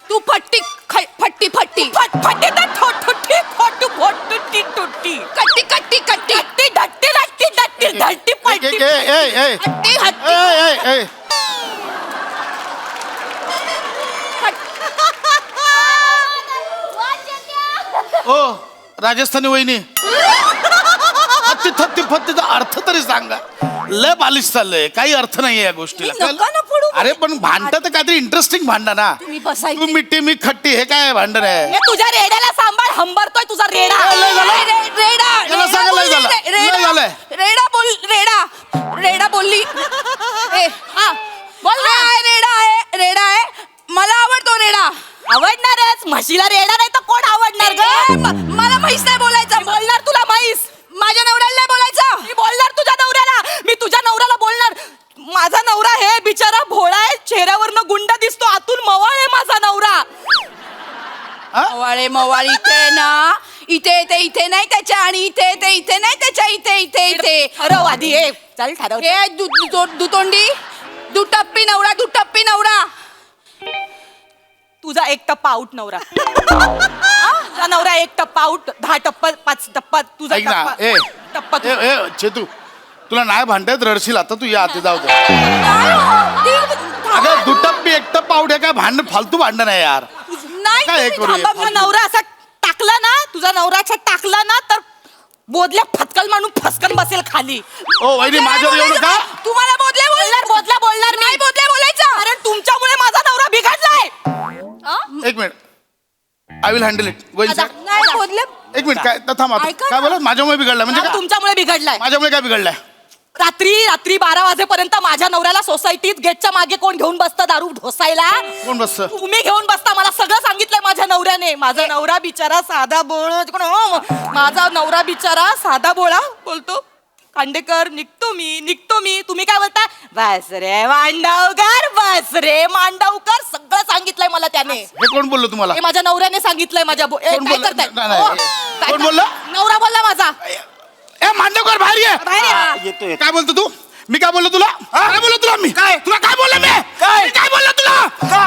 तू फट्टी फट्टी फट्टी फट्टी ठुट्टी फोटू फोटुट्टी टुट्टी कट्टी कट्टी कट्टी कट्टी धट्टी धट्टी धट्टी धट्टी पट्टी हट्टी हट्टी ओ राजस्थानी वहिनी हत्ती थत्ती फत्तीचा अर्थ तरी सांगा. लय बालिश चाललंय, काही अर्थ नाहीये या गोष्टीला. मी नका ना फोडू. अरे पण भांडण तर काहीतरी इंटरेस्टिंग भांडण ना. तुम्ही बसायचे. तू मिट्टी मी खट्टी हे काय भांडण आहे? हे तुझ्या रेड्याला सांभाळ, हंबरतोय तुझा रेडा. लय झालं. रेडा याला सांगा लय झालं. लय झालंय. रेडा बोल रेडा बोलली. हा बोल ना. रेडा आहे मला आवडतो रेडा. आवडणारच, म्हशीला रेडा नाही तर कोण आवडणार ग? मला म्हैस नाही बोलायचं. बोलणार तुला म्हैस. माझ्या नवऱ्याला नाही बोलायचं. मी बोलणार तुझ्या नवऱ्याला. मी तुझ्या नवऱ्याला बोलणार. माझा नवरा हे बिचारा भोळा आहे, चेहऱ्यावरनं गुंड दिसतो, आतून मवाळ आहे माझा नवरा. मवाळ इथे ना, इथे नाही त्याच्या, आणि इथे नाही त्याच्या, इथे ठरव आधी. हे चल ठरव. हे दुतोंडी दुटप्पी नवरा. तुझा एक टप्पा आउट नवरा. तुझा नवरा एक टप्पा आउट, 10 टप्पा 5 टप्पा तुझा ऐक ना, टप्पा चेतू तुला नाही भांडत रडशील आता. तू या आधी जाऊ दे. अगं दुटप्पी एकटप्पा आवडे काय भांडण, फालतू भांडण आहे यार. काय हे करूया? नाही नवरा असा टाकला ना, तुझा नवरा असा टाकला ना तर बोधल्या फटकल माणूस फसकन बसेल खाली. ओ वहिनी माझ्यावर एवढं का? तुम्हाला बोलणार नाही बोलायचं, कारण तुमच्यामुळे माझा नवरा बिघडलाय. एक minute, I will handle it. नाही बोलले. एक मिनिट, काय थांब आता. ऐका काय ना. बोलत? माझ्यामुळे बिघडलाय म्हणजे काय? तुमच्यामुळे बिघडलाय. माझ्यामुळे काय बिघडलाय? रात्री 12 वाजेपर्यंत माझ्या नवऱ्याला सोसायटीत गेटच्या मागे कोण घेऊन बसतं दारू ढोसायला? कोण बसतं? तुम्ही घेऊन बसता. मला सगळं सांगितलंय माझ्या नवऱ्याने. माझा नवरा बिचारा साधा बोळा. माझा नवरा बिचारा साधा बोळा बोलतो. खांडेकर निघतो मी. तुम्ही काय बोलता? बस रे मांडवकर सगळं सांगितलंय मला त्याने. हे कोण बोललो तुम्हाला? हे माझ्या नवऱ्याने सांगितलंय. माझ्या काय बोललं? करताय? नाही. काय कोण बोललं? नवरा बोलला माझा. ए मांडवकर बाहेर ये. बाहेर ये. काय बोलतो तू? मी काय बोललो तुला? काय बोललो तुला मी? तुला काय बोललो मी? काय बोललो तुला?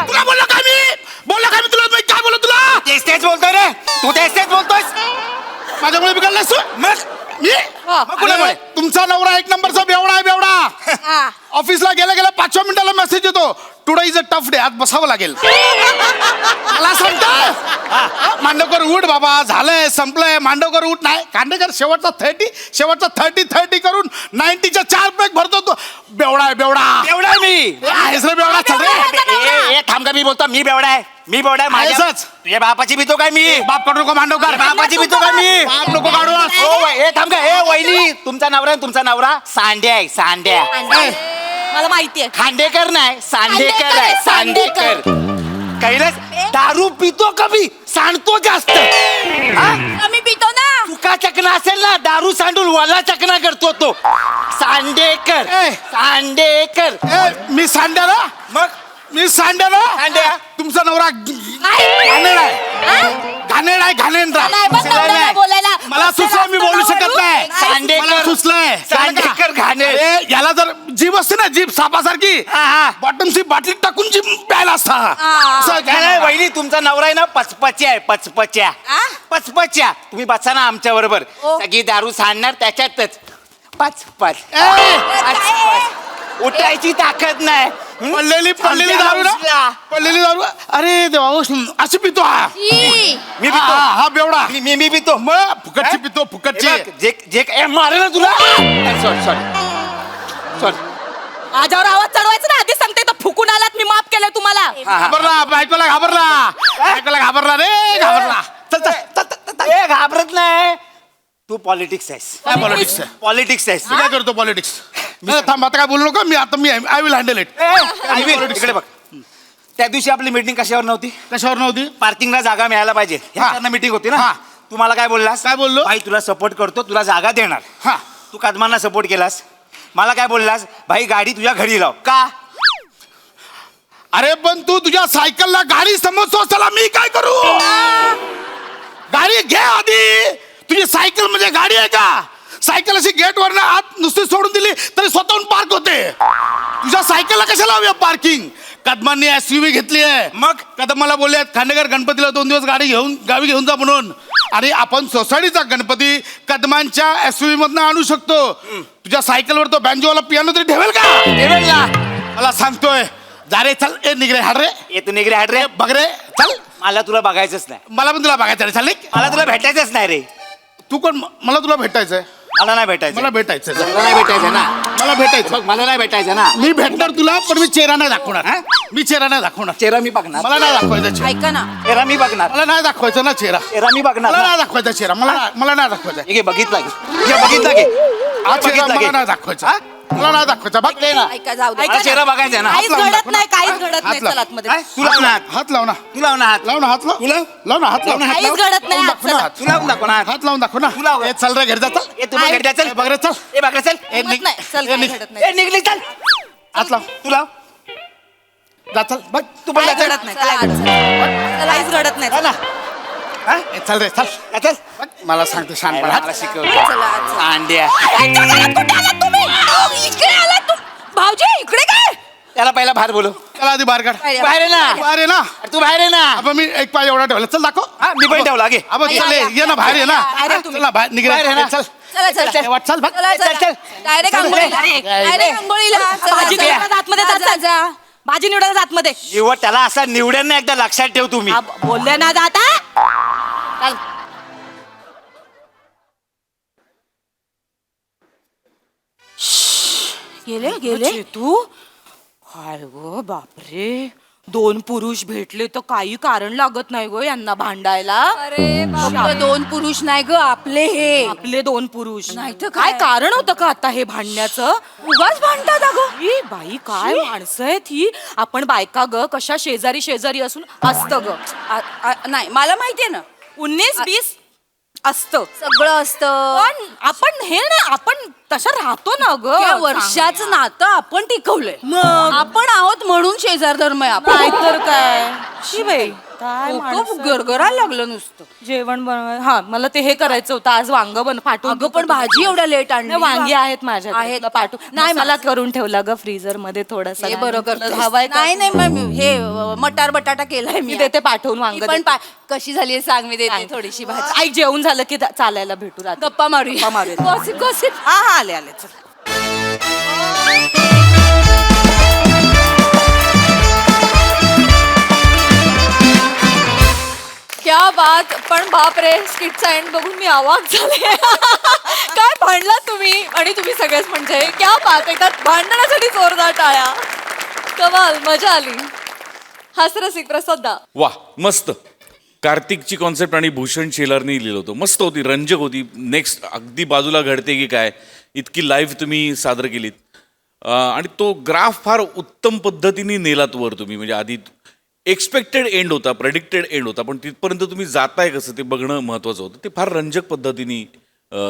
तुला बोललो काय मी? बोललो काय मी तुला? मी काय बोललो तुला? तेच बोलतोय रे तू, तेच बोलतोयस. माझ्यामुळे बिघडलास तू? मी कुणामुळे? तुमचा नवरा एक नंबरचा बेवडा आहे, बेवडा. ऑफिसला गेल्या 5व्या मिनिटाला मेसेज येतो, today is a tough day, आज बसावं लागेल. मला सांगतो मांडवकर उठ बाबा, झालंय संपलंय. मांडवकर उठ. नाही खांडेकर शेवटचा 30 करून 90च्या 4 ब्रेक भरतो. तो बेवडा आहे, बेवडा मी आहेस रे बेवडा. चल रे. थांब का, मी बोलतो मी बेवडा आहे. आहेसच. तुझ्या बापाची भीतो काय मी? बाप काढू नको मांडवकर. बापाची भीतो काय मी? बाप नको काढू. थांब का. वहिनी तुमचा नवरा सांड्या आहे, सांड्या. मला माहितीये. खांडेकर नाही, सांडेकर आहे, सांडेकर. कैलास दारू पितो कमी, सांडतो जास्त. आम्ही पितो ना. तुका चकना असेल ना, दारू सांडून वाला चकना करतो तो. सांडेकर. मी सांड्याला मग मी सांड्याला सांड्या. तुमचा नवरा घाणेरडा आहे. घाणेरडा बोलायला मला सुचलंय, मी बोलू शकत नाही. सांडेकर. मला सुचलंय. सांडेकर घाणेर. अरे, याला जर जीभ असते ना, जीभ सापासारखी, बॉटमची बाटली टाकून जीभ प्यायला असता. असं काय नाही वहिनी, तुमचा नवरा आहे ना पचपच्या आहे, पचपच्या. तुम्ही बसा ना आमच्या बरोबर. सगळी दारू सांडणार त्याच्यातच. पच. उठायची ताकद नाही. पडलेली दारू ना, पडलेली दारू. अरे देवा, अशी पितो हा. मी पितो. हा बेवडा. मी पितो. मग फुकटची पितो, फुकटची. जे मारे ना तुला. सॉरी. माझ्यावर आवाज चढवायचा ना, आधी सांगते तर फुकून आलात. मी माफ केलंय तुम्हाला. घाबरला, बायकोला घाबरला रे, घाबरला. चल. घाबरत नाही. तू पॉलिटिक्स आहेस. काय पॉलिटिक्स आहे? पॉलिटिक्स आहेस. तू काय करतो पॉलिटिक्स? थांब आता, काय बोलू नका. मी आय विल हँडल इट. इकडे बघ. त्या दिवशी आपली मीटिंग कशावर नव्हती? कशावर नव्हती? पार्किंगला जागा मिळायला पाहिजे ह्या मीटिंग होती ना. तू मला काय बोललास? काय बोललो? भाई तुला सपोर्ट करतो, तुला जागा देणार. हा. तू कदमांना सपोर्ट केलास. मला काय बोललास? भाई गाडी तुझ्या घरी लाव. का? अरे पण तू तुझ्या सायकलला गाडी समजतो त्याला मी काय करू? गाडी घे आधी. तुझी सायकल म्हणजे गाडी आहे का? सायकल अशी गेटवर आत नुसती सोडून दिली तरी स्वतःहून पार्क होते. तुझ्या सायकलला कशाला हवी पार्किंग? कदमांनी SUV घेतली आहे. मग कदमाला बोलले खांडेकर गणपतीला 2 दिवस गाडी गावी घेऊन जा म्हणून. आणि आपण सोसायटीचा गणपती कदमांच्या SUV मधनं आणू शकतो. तुझ्या सायकलवर तो बँजोवाला पियानो तरी ठेवेल का? ठेवेल ना. मला सांगतोय जा रे चल. ए निघ रे हाड रे. ये तू निघ रे, हट रे. बघ रे चल. मला तुला बघायचंच नाही. मला पण तुला बघायचं रे. चल निघ. मला तुला भेटायचंच नाही रे. तू कोण? मला तुला भेटायचंय. मला नाही भेटायचं. मला भेटायचंय. मला नाही भेटायचं ना. मला भेटायचं. बघ मला नाही भेटायचं ना. मी भेटणार तुला पण मी चेहरा नाही दाखवणार. मी चेहरा नाही दाखवणार. चेहरा मी बघणार. मला नाही दाखवायचा चेहरा. ऐका ना, चेहरा मी बघणार. मला नाही दाखवायचा ना चेहरा. चेहरा मी बघणार. मला नाही दाखवायचा चेहरा. मला नाही दाखवायचा. घे बघितला घे. घे बघितला घे. हा चेहरा बघितला मला घे. नाही दाखवायचा. मला नाही दाखवायचा. बघ ले ना. ऐका जाऊ दे. मला चेहरा बघायचा आहे ना. काहीच लावून घडत दाखव ना. नाही, काहीच घडत नाही. हात लाव. चल आतमध्ये. काय? तू लाव ना हात. हात लाव ना. तू लाव ना हात. लाव ना हात लाव. तुला? लाव ना हात लाव ना. काहीच घडत नाही. लावून दाखव ना हात. तू लावून दाखव ना हात. हात लावून दाखव ना. तू लाव. ए, चल रे घरी जा चल. ए तू घरी जा, चल. ए, बघ रे चल. ए बघ रे, चल. ए, निघ. नाही, चल, ए, काही निघ. घडत नाही. ए निघली चल. हात लाव. तू लाव. जा चल. बघ तू पण काहीच जा, चल. घडत नाही. चला, चल. काहीच घडत नाही. जा ना. हा? ए, चल रे चल. जा, चल. बघ, मला सांगते शहाणपणा. मला शिकव. चला, चला. अंड्या. कुठे आलात तुम्ही? इकडे आलात तुम्ही. भाऊजी इकडे काय? त्याला पहिला बाहेर बोलव. चला आधी बाहेर काढ. तू बाहेर आहे ना. बाहेर आहे ना. तू बाहेर आहे ना. आपण मी एक पाय एवढा ठेवला. चल दाखव. हा मी पण ठेवला घे. आपण या, चल या. ये ना बाहेर ये ना. बाहेर या तुम्ही. चला बाहेर निघ बाहेर आहे रे. ना. चल. चला, चला. ए, वाट चल बघ. चला, चला. चल. डायरेक्ट आंघोळीला. डायरेक्ट आंघोळीला. भाजी चला. निवडायला आतमध्ये जा, जा. भाजी निवडायला आतमध्ये. निवड त्याला असा निवड्यांना एकदा लक्षात ठेव तुम्ही. बोलले ना जाता. चल. गेले तू काय गो बापरे 2 पुरुष भेटले तर काही कारण लागत नाही गो यांना भांडायला. अरे बापरे. 2 पुरुष नाही ग आपले हे आपले 2 पुरुष नाही तर काय कारण होतं का आता हे भांडण्याचं? उगाच भांडतात अगं. ही बाई काय माणसं आहेत ही. आपण बायका ग कशा शेजारी शेजारी असून असतं ग. नाही मला माहितीये ना 19-20 असतं सगळं असतं पण आपण हे ना आपण तशा राहतो ना ग. वर्षाचं नातं आपण टिकवलंय मग आपण आहोत म्हणून शेजार धर्म आहे आपण. नाहीतर काय शी बाई काय गरगरायला लागलं नुसतं जेवण बनवाय. हा मला ते हे करायचं होतं आज वांग पाठवून. अगं पण भाजी एवढ्या लेट आणली. वांगी आहेत माझ्या आहेत पाठव. नाही मला करून ठेवला ग फ्रीजर मध्ये थोडस. हे बरं करतो हवाय. नाही नाही हे मटार बटाटा केलाय मी देते पाठवून वांग. पण कशी झाली सांग मी देते थोडीशी भाजी. आई जेवण झालं की चालायला भेटू. गप्पा मारूया. Gossip gossip. हा हा आले आले चल. क्या बात. पण बाप रे स्किटचा एंड बघून मी आवाज झाले. काय भांडला तुम्ही आणि तुम्ही सगळेच म्हणजे क्या बात. एकदा भांडणासाठी जोरदार टाळ्या. कमाल मजा आली. हास्यरसिक प्रसाद दा. वा मस्त. कार्तिकची कॉन्सेप्ट आणि भूषण शेलारने लिहिलं होतं. मस्त होती, रंजक होती. नेक्स्ट अगदी बाजूला घडते की काय इतकी लाईव्ह तुम्ही सादर केलीत. आणि तो ग्राफ फार उत्तम पद्धतीने नेलात वर तुम्ही. म्हणजे आधी एक्सपेक्टेड एंड होता, प्रेडिक्टेड एंड होता, पण तिथपर्यंत तुम्ही जाताय कसं ते बघणं महत्त्वाचं होतं. ते फार रंजक पद्धतीने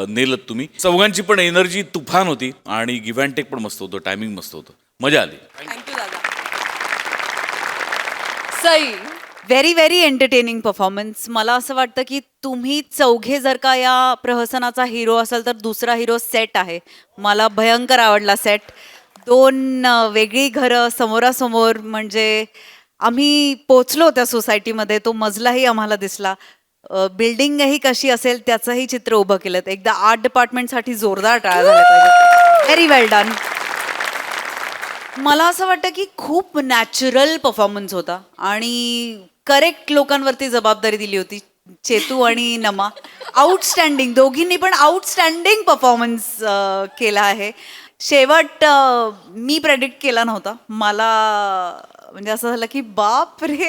नेलत तुम्ही. चौघांची पण एनर्जी तुफान होती आणि गिव्ह अँड टेक पण मस्त होतं, टायमिंग मस्त होतं, मजा आली. थँक्यू दादा. Sai. Very very entertaining performance. मला असं वाटतं की तुम्ही चौघे जर का या प्रहसनाचा हिरो असाल तर दुसरा हिरो सेट आहे. मला भयंकर आवडला सेट. 2 वेगळी घरं समोरासमोर. म्हणजे आम्ही पोचलो त्या सोसायटीमध्ये. तो मजलाही आम्हाला दिसला. बिल्डिंगही कशी असेल त्याचंही चित्र उभं केलं. एकदा आर्ट डिपार्टमेंटसाठी जोरदार टाळ्या झाल्या पाहिजे. व्हेरी वेल डन. मला असं वाटतं की खूप नॅचरल परफॉर्मन्स होता आणि करेक्ट लोकांवरती जबाबदारी दिली होती. चेतू आणि नमा आउटस्टँडिंग, दोघींनी पण आउटस्टँडिंग परफॉर्मन्स केला आहे. शेवट मी प्रेडिक्ट केला नव्हता. मला म्हणजे असं झालं की बाप रे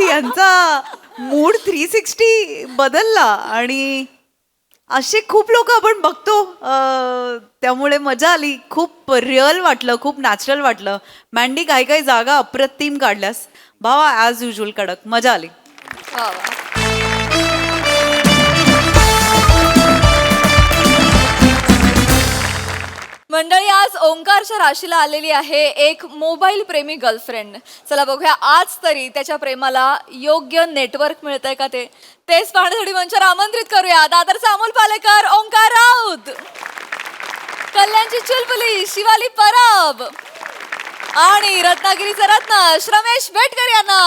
यांचा मूड 360 बदलला. आणि असे खूप लोक आपण बघतो. त्यामुळे मजा आली. खूप रिअल वाटलं, खूप नॅचरल वाटलं. मँडी काही काही जागा अप्रतिम काढल्यास. भावा ॲज युजल कडक. मजा आली. वा वा. मंडळी, आज ओंकारच्या राशीला आलेली आहे एक मोबाईल प्रेमी गर्लफ्रेंड. चला बघूया आज तरी त्याच्या प्रेमाला योग्य नेटवर्क मिळतंय का तेच पाहण्यासाठी मंचावर आमंत्रित करूया दादरचा अमोल पालेकर, ओंकार राऊत, कल्याणची चुलबुली शिवाली परब आणि रत्नागिरीचा रत्न श्रमेश बेटकर यांना.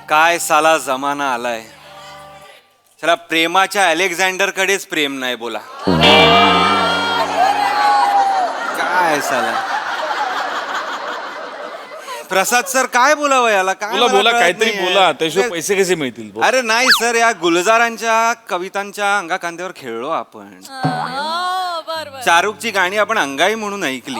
काय साला जमाना आलाय. चला प्रेमाच्या अलेक्झांडर कडेच प्रेम नाही बोला. काय साला प्रसाद सर काय बोलावं याला. काय बोला मला बोला कळत काहीतरी नाहीये. बोला, त्याशिवाय पैसे कसे मिळतील. बोला. अरे नाही सर, या गुलजारांच्या कवितांच्या अंगा खांद्यावर खेळलो आपण. शाहरुखची गाणी आपण अंगाई म्हणून ऐकली.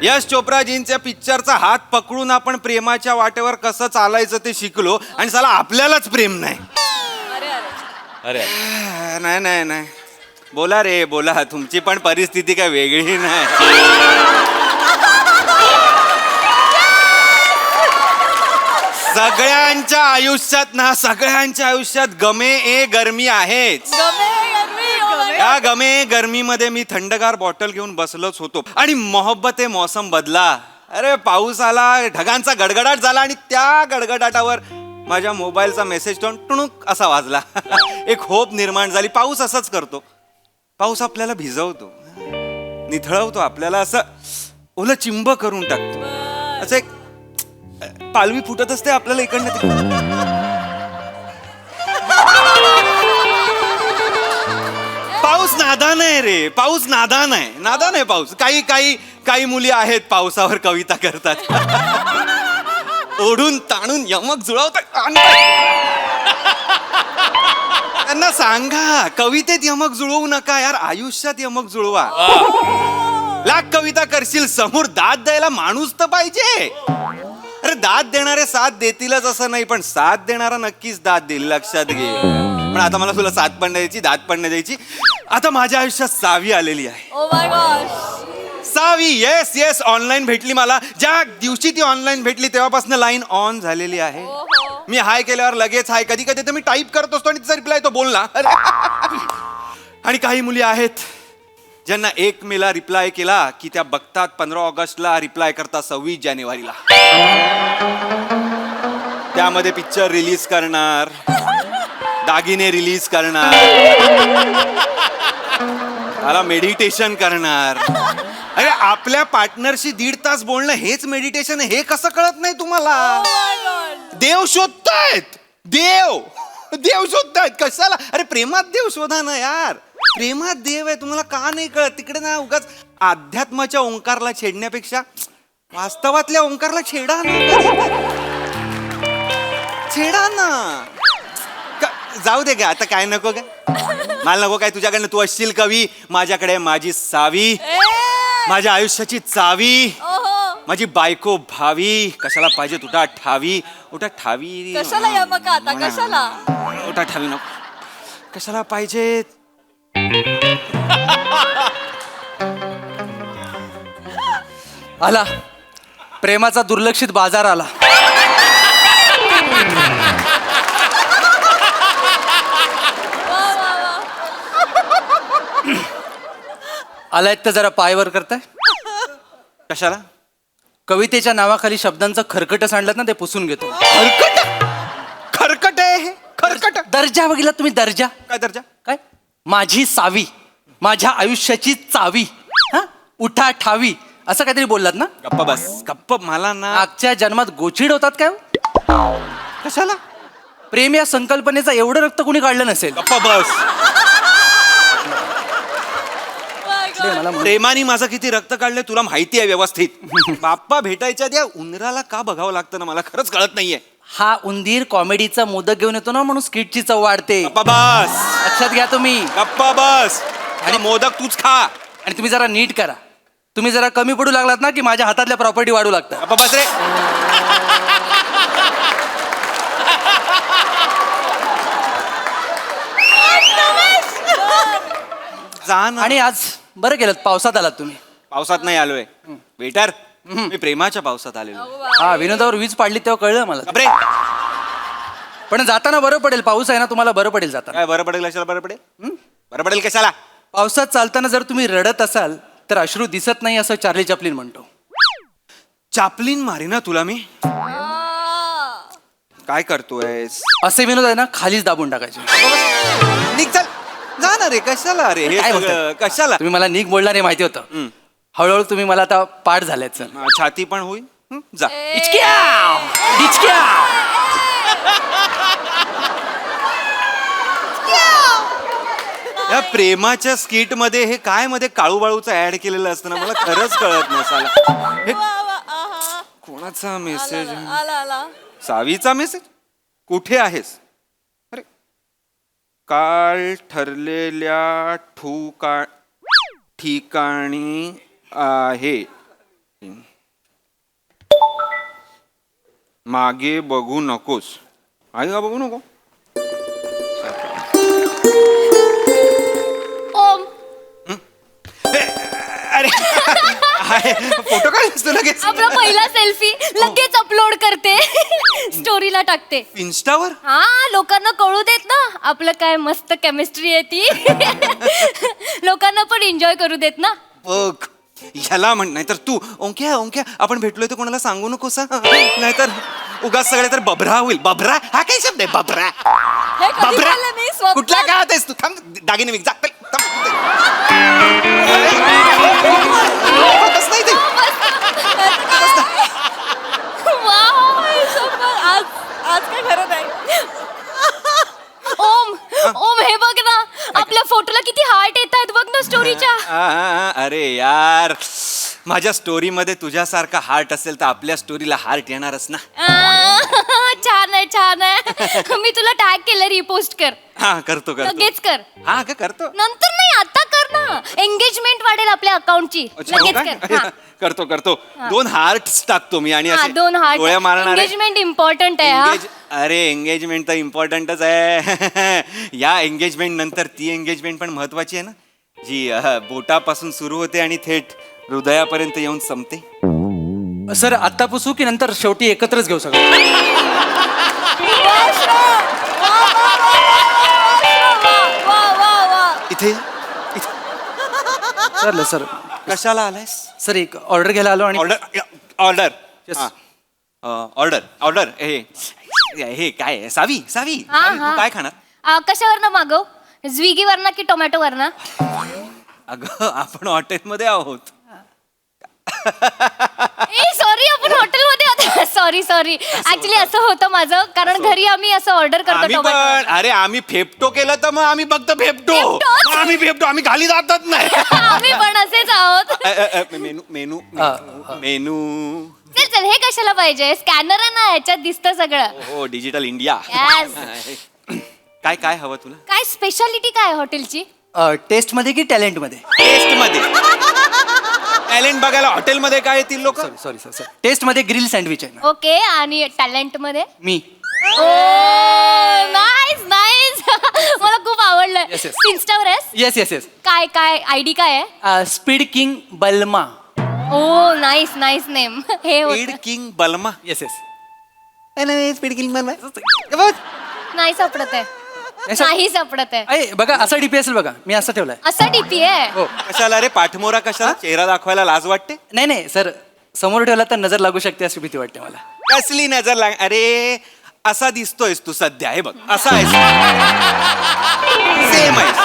यश चोप्राजींच्या पिक्चरचा हात पकडून आपण प्रेमाच्या वाटेवर कसं चालायचं ते शिकलो आणि साला आपल्यालाच प्रेम नाही. अरे नाही नाही नाही, बोला रे बोला, तुमची पण परिस्थिती काय वेगळी नाही. सगळ्यांच्या आयुष्यात गमे ए गरमी आहेच. या गमे गरमीमध्ये मी थंडगार बॉटल घेऊन बसलोच होतो आणि मोहब्बत ए मौसम बदला. अरे पाऊस आला, ढगांचा गडगडाट झाला आणि त्या गडगडाटावर माझ्या मोबाईलचा मेसेज टोन टुणूक असा वाजला. एक होप निर्माण झाली. पाऊस असंच करतो. पाऊस आपल्याला भिजवतो, निथळवतो, आपल्याला असं ओलं चिंब करून टाकतो. असं एक पालवी फुटत असते आपल्याला इकडनं तिकडनं. पाऊस नादान आहे रे, पाऊस नादान आहे पाऊस. काही मुली आहेत पावसावर कविता करतात. ओढून ताणून यमक जुळवतात. त्यांना सांगा कवितेत यमक जुळवू नका यार, आयुष्यात यमक जुळवा. लाख कविता करशील, समोर दाद द्यायला माणूस तर पाहिजे. अरे दाद देणारे साथ देतीलच असं नाही, पण साथ देणारा नक्कीच दाद देईल, लक्षात घे. पण आता मला तुला साथ पण द्यायची, दाद पण नाही द्यायची. आता माझ्या आयुष्यात सावी आलेली आहे. Oh my god, Savi. Yes online भेटली मला. ज्या दिवशी ती ऑनलाईन भेटली तेव्हापासून लाईन ऑन झालेली आहे. मी हाय केल्यावर लगेच हाय, कधी कधी तर मी टाईप करत असतो आणि तिचा रिप्लाय तो बोल ना. आणि काही मुली आहेत ज्यांना 1 मेला रिप्लाय केला की त्या बघतात 15 ऑगस्टला रिप्लाय करतात 26 जानेवारीला. त्यामध्ये पिक्चर रिलीज करणार, दागिने रिलीज करणार, त्याला मेडिटेशन करणार. अरे आपल्या पार्टनरशी 1.5 तास बोलणं हेच मेडिटेशन आहे, हे कसं कळत नाही तुम्हाला. देव शोधतायत, देव शोधतायत कशाला. अरे प्रेमात देव शोधा ना यार, प्रेमात देव आहे. तुम्हाला का नाही कळत. तिकडे ना उगाच अध्यात्माच्या ओंकारला छेडण्यापेक्षा वास्तवातल्या ओंकारला छेडा ना. जाऊ दे का आता, काय नको काय, मला नको काय तुझ्याकडनं. तू असशील कवी, माझ्याकडे माझी सावी, माझ्या आयुष्याची चावी, माझी बायको भावी. कशाला पाहिजे तुटा ठावी, उठा ठावी. कशाला यमक आता, कशाला उठा ठावी नको, कशाला पाहिजे. आला प्रेमाचा दुर्लक्षित बाजार आला. आलायत तर जरा पायवर करताय. कशाला. कवितेच्या नावाखाली शब्दांचं खरकट सांडलं ना, ते पुसून घेतो. खरकट आहे हे, खरकट. दर्जा बघितला तुम्ही, दर्जा. काय दर्जा. काय माझी सावी, माझ्या आयुष्याची चावी, हा उठा ठावी असं काहीतरी बोललात ना. गप्प बस, गप्प. मला ना मागच्या जन्मात गोचिड होतात काय. कशाला. प्रेम या संकल्पनेचं एवढं रक्त कोणी काढलं नसेल. गप्प बस. प्रेमाने माझं किती रक्त काढलंय तुला माहिती आहे व्यवस्थित. बाप्पा भेटायच्या त्या उंदराला का बघावं लागतं ना, मला खरंच कळत नाहीये. हा उंदीर कॉमेडीचा मोदक घेऊन येतो ना, म्हणून स्किटची चव वाढते. गप्पा बस, लक्षात घ्या तुम्ही. गप्पा बस. आणि मोदक तूच खा. आणि तुम्ही जरा नीट करा. तुम्ही जरा कमी पडू लागलात ना की माझ्या हातातल्या प्रॉपर्टी वाढू लागतात. गप्पा बस रे. जा ना. आणि आज बरं केलं पावसात आलात तुम्ही. पावसात नाही आलोय वेटर, मी प्रेमाच्या पावसात आलेलो. हा, विनोदावर वीज पाडली तेव्हा कळलं मला. बापरे, पण जाताना बरं पडेल, पाऊस आहे ना, तुम्हाला बरं पडेल जाताना. काय बरं पडेल कशाला? बरं पडेल बरं पडेल कशाला? पावसात चालताना जर तुम्ही रडत असाल तर अश्रू दिसत नाही असं चार्ली चॅप्लिन म्हणतो. चापलीन मारी ना तुला मी. काय करतोय? असे विनोद आहे ना खालीच दाबून टाकायचे. निघ चल, जा ना रे. कशाला रे हे काय सगळं? बोलताय? कशाला? तुम्ही मला नीक बोलणार हे माहिती होतं. हळूहळू तुम्ही मला आता पाठ झाल्यात सर. छाती पण होईल. जा. या प्रेमाच्या स्किट मध्ये हे काय मध्ये काळूबाळूचं ऍड केलेलं असतं ना, मला खरंच कळत नाही साला. हे कोणाचा मेसेज? आला सावीचा मेसेज? कुठे आहेस? अरे, काल ठरलेल्या ठिकाणी आहे, मागे बघू नकोस. आहे का बघू नको? ओम अरे फोटो काढलीस तू लगेच? आपला पहिला सेल्फी लगेच अपलोड करते, स्टोरीला टाकते. इन्स्टावर? हा, लोकांना कळू देत ना आपलं काय मस्त केमिस्ट्री आहे ती. लोकांना पण एन्जॉय करू देत ना. बघ, ह्याला म्हण. नाहीतर तू ओंक्या ओंक्या आपण भेटलोय तर कोणाला सांगू नकोस हा. नाहीतर उगाच सगळे तर बभरा होईल. बभरा हा काय शब्द आहे? बभरा. हे कधी बभरा बोलले मी? स्वप्नात? कुठल्या काळात आहेस तू? थांब, दागिने विक. जा, थांब. होतच नाही ते. आज काय खरं नाही. ओम हे बघ ना, आपल्या फोटोला किती हार्ट येत आहेत बघ ना स्टोरीच्या. अरे यार, माझ्या स्टोरी मध्ये तुझ्यासारखा हार्ट असेल तर आपल्या स्टोरीला हार्ट येणारच ना. छान आहे, छान आहे. मी तुला टॅग केलं, रिपोस्ट कर. हा, करतो लगेच कर. हा का करतो. नंतर नाही, आता कर ना. एंगेजमेंट वाढेल आपल्या अकाउंटची. अच्छा, हो लगेच का? कर. हा. करतो 2 हार्ट्स टाकतो मी आणि हा, असे 2 हार्ट. डोळ्या मारणारे. एंगेजमेंट इम्पॉर्टंट आहे हा. अरे एंगेजमेंट तर इम्पॉर्टंटच आहे. या एंगेजमेंट नंतर ती एंगेजमेंट पण महत्वाची आहे ना, जी बोटापासून सुरू होते आणि थेट हृदयापर्यंत येऊन संपते. सर आत्ता पुसू की नंतर शेवटी एकत्रच घेऊ सगळं? इथे चालेल सर. कशाला आलायस? सर एक ऑर्डर घ्यायला आलो. आणि ऑर्डर Yes. ऑर्डर हे काय आहे? सावी सावी हा, सावी, हा. तू काय खाणार? कशावरनं मागव? स्विगीवरनं की टोमॅटोवरनं? अगं आपण हॉटेलमध्ये आहोत. सॉरी, आपण हॉटेलमध्ये होतो. सॉरी ऍक्च्युली असं होतं माझं, कारण घरी आम्ही असं ऑर्डर करतो आम्ही पण टोमॅटो. अरे आम्ही फेपटो केलं तर मग आम्ही फक्त फेपटो. फेपटोच? मग आम्ही फेपटो, आम्ही खाली जातच नाही. आम्ही पण असेच आहोत. मेनू मेनू हा, मेनू. चल हे कशाला पाहिजे? स्कॅनर आहे ना, याच्यात दिसतं सगळं. हो, डिजिटल इंडिया. Yes. काय काय हवं तुला? काय स्पेशालिटी काय आहे हॉटेलची? टेस्ट मध्ये की टॅलेंट मध्ये? टेस्ट मध्ये. टॅलेंट बघायला हॉटेलमध्ये काय येतील लोक? Sorry sir. टेस्ट मध्ये ग्रिल सँडविच आहे ना. ओके, आणि टॅलेंट मध्ये? मी. नाईस. मला खूप आवडलं. Yes, yes. इन्स्टावर आहेस? येस. काय आयडी काय आहे? Speed king Balma. Oh nice name. हे speed king Balma. Yes. Speed king Balma. नाही सापडत आहे. नाही सापडत आहे. बघा असा डीपी असेल बघा, मी असा ठेवलाय. असा डीपी आहे? हो. कशाला रे? पाठमोरा कशाला? चेहरा दाखवायला लाज वाटते? नाही सर, समोर ठेवला तर नजर लागू शकते अशी भीती वाटते मला. कसली नजर लाग? अरे असा दिसतोयस तू सध्या. हे बघ, असा आहेस. सेम आहेस.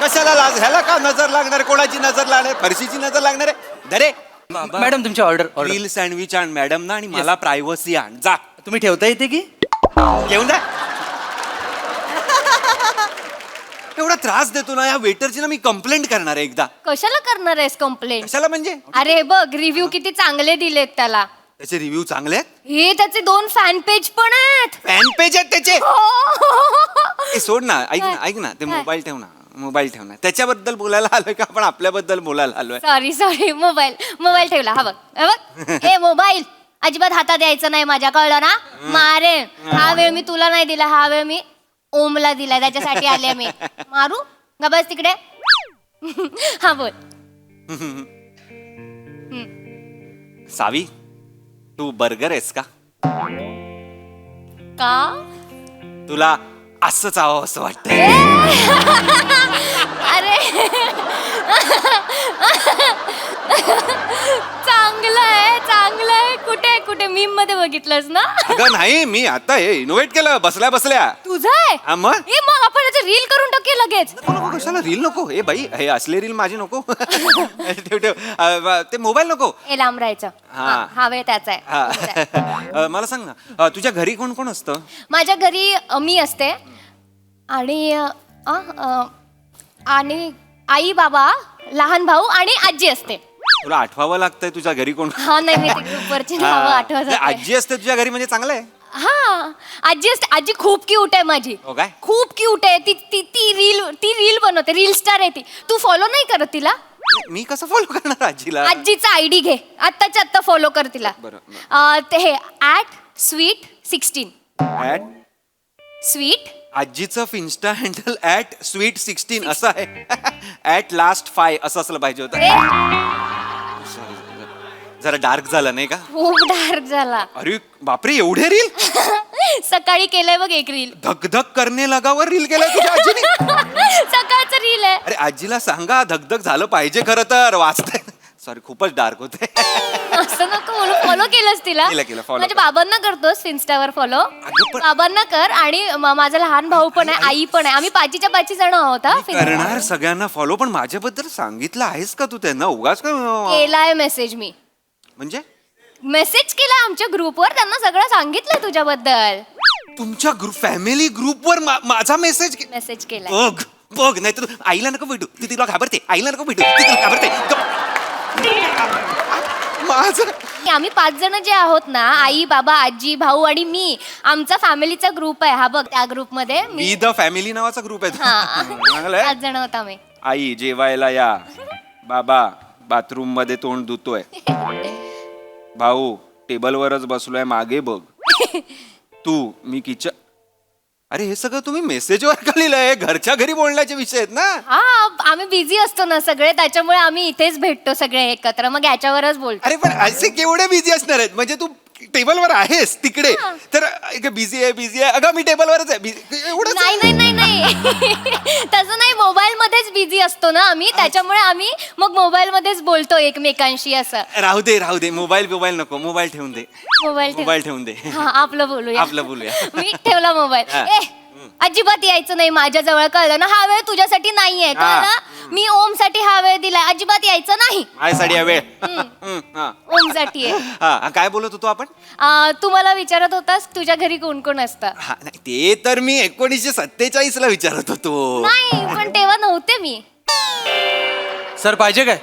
कशाला लाज? ह्याला का नजर लागणार? कोणाची नजर लागणार? फरशीची नजर लागणार आहे? धरे मॅडम तुमची ऑर्डर. ग्रिल सँडविच आण मॅडम ना, आणि मला प्रायव्हसी आण. जा. तुम्ही ठेवता येते की? घेऊन जा. एवढा त्रास देतो ना या वेटरची ना, मी कंप्लेंट करणार आहे एकदा. कशाला करणार आहेस कंप्लेंट? कशाला म्हणजे? अरे बघ, रिव्ह्यू किती चांगले दिलेत त्याला. त्याचे रिव्ह्यू चांगले आहेत? हे त्याचे 2 फॅन पेज पण आहेत. फॅन पेज आहेत त्याचे? हो. ए, सोड ना. ऐक ना ते मोबाईल ठेव ना. त्याच्याबद्दल बोलायला आलोय का आपण आपल्याबद्दल बोलायला आलोय? सॉरी, मोबाईल ठेवला. हा बघ. ए मोबाईल अजिबात हातात द्यायचं नाही माझ्या, कळलं ना? मारे. हा वेळ मी तुला नाही दिला, हा वेळ मी ओमला दिला, त्याच्यासाठी आले मी. मारू? गा बस तिकडे. हा बोल. सावी तू बर्गर आहेस का? का? तुला असंच आहो असं वाटतं. अरे चांगलं आहे. कुठे मीम मध्ये बघितलंस ना? अगं नाही, मी आता हे इनोव्हेट केलं बसल्या बसल्या. तुझं आहे? हा मग? मग आपण रील करून टाकूया लगेच. नको कशाला रील नको. हे बाई हे असले रील माझी नको. ठेव ते मोबाईल नको. हे लांब राहायचं. हा. हा वेळ त्याचा आहे. हा. मला सांग ना तुझ्या घरी कोण कोण असतं? माझ्या घरी मी असते आणि आई बाबा लहान भाऊ आणि आजी असते. तुला आठवावं लागतंय तुझ्या घरी कोण? हा नाही मी ग्रुपवरची नावं आठवत होते. आजी असते तुझ्या घरी म्हणजे चांगलं आहे. हा आजी असते. आजी खूप क्यूट आहे माझी. हो काय? खूप क्यूट आहे. ती रील बनवते. रील स्टार आहे ती. तू फॉलो नाही करत तिला? मी कसं फॉलो करणार आजीला? आजीचा आयडी घे. आत्ताच्या आत्ता फॉलो कर तिला. ते हे @sweet16. स्वीट आजीचं इन्स्टा हँडल @sweet16 असं आहे. @last5 असं असलं पाहिजे होतं. जरा डार्क झालं नाही का? खूप डार्क झाला. अरे बापरे एवढे रील? सकाळी केलंय बघ एक रील. धकधक करणे लगावर रील केलाय तुझ्या आजीने? सकाळचं रील आहे. अरे आजीला सांगा धकधक झालं पाहिजे खरं तर वाचतंय. सॉरी खूपच डार्क होते. असं नको बोलू. फॉलो केलंस तिला? केलं, follow माझ्या बाबांना करतोस इन्स्टावर फॉलो? बाबांना कर. आणि माझा लहान भाऊ पण आहे, आई पण आहे. आम्ही 5 जण आहोत. करणार सगळ्यांना फॉलो, पण माझ्याबद्दल सांगितलं आहेस का तू त्यांना? उगाच काय केलाय मेसेज मी. म्हणजे मेसेज केलाय आमच्या ग्रुपवर. त्यांना सगळं सांगितलंय तुझ्याबद्दल. तुमच्या फॅमिली ग्रुपवर माझा मेसेज केलाय. बघ नाही तर आईला नको भेटू. ती तिला घाबरते. आईला नको भेटू. ती तिला घाबरते. आम्ही 5 जण जे आहोत ना, आई बाबा आजी भाऊ आणि मी, आमचा फॅमिलीचा ग्रुप आहे हा बघ. त्या ग्रुपमध्ये मी द फॅमिली नावाचा ग्रुप आहे. चांगलं आहे. 5 जण होत आम्ही. आई जेवायला या. बाबा बाथरूम मध्ये तोंड धुतोय. भाऊ टेबलवरच बसलोय मागे बघ. तू मी किचन. अरे हे सगळं तुम्ही मेसेजवर का लिहिलंय? घरच्या घरी बोलण्याचे विषय आहेत ना. हा आम्ही बिझी असतो ना सगळे, त्याच्यामुळे आम्ही इथेच भेटतो सगळे एकत्र. मग याच्यावरच बोलतो. अरे पण असे केवढे बिझी असणार आहेत? म्हणजे तू टेबलवर आहेस तिकडे तर बिझी आहे. अगं मी टेबलवरच आहे. एवढं नाही तसं नाही. मोबाईल मध्येच बिझी असतो ना आम्ही, त्याच्यामुळे आम्ही मग मोबाईल मध्येच बोलतो एकमेकांशी. असं राहू दे. मोबाईल नको. मोबाईल ठेवून दे. मोबाईल ठेवून दे. हा आपलं बोलूया. मी ठेवला हा. मोबाईल. अजिबात यायचं नाही माझ्या जवळ, कळलं ना? हा वेळ तुझ्यासाठी नाहीये, कळलं? मी ओम साठी हा वेळ दिलाय. अजिबात यायचं नाही. माझ्यासाठी वेळ ओम साठी आहे. हा काय बोलत होतो आपण? तू मला विचारत होतास तुझ्या घरी कोण कोण असतं. हा नाही ते तर मी 1947 ला विचारत होतो. नाही पण तेव्हा नव्हते मी. सर पाहिजे काय?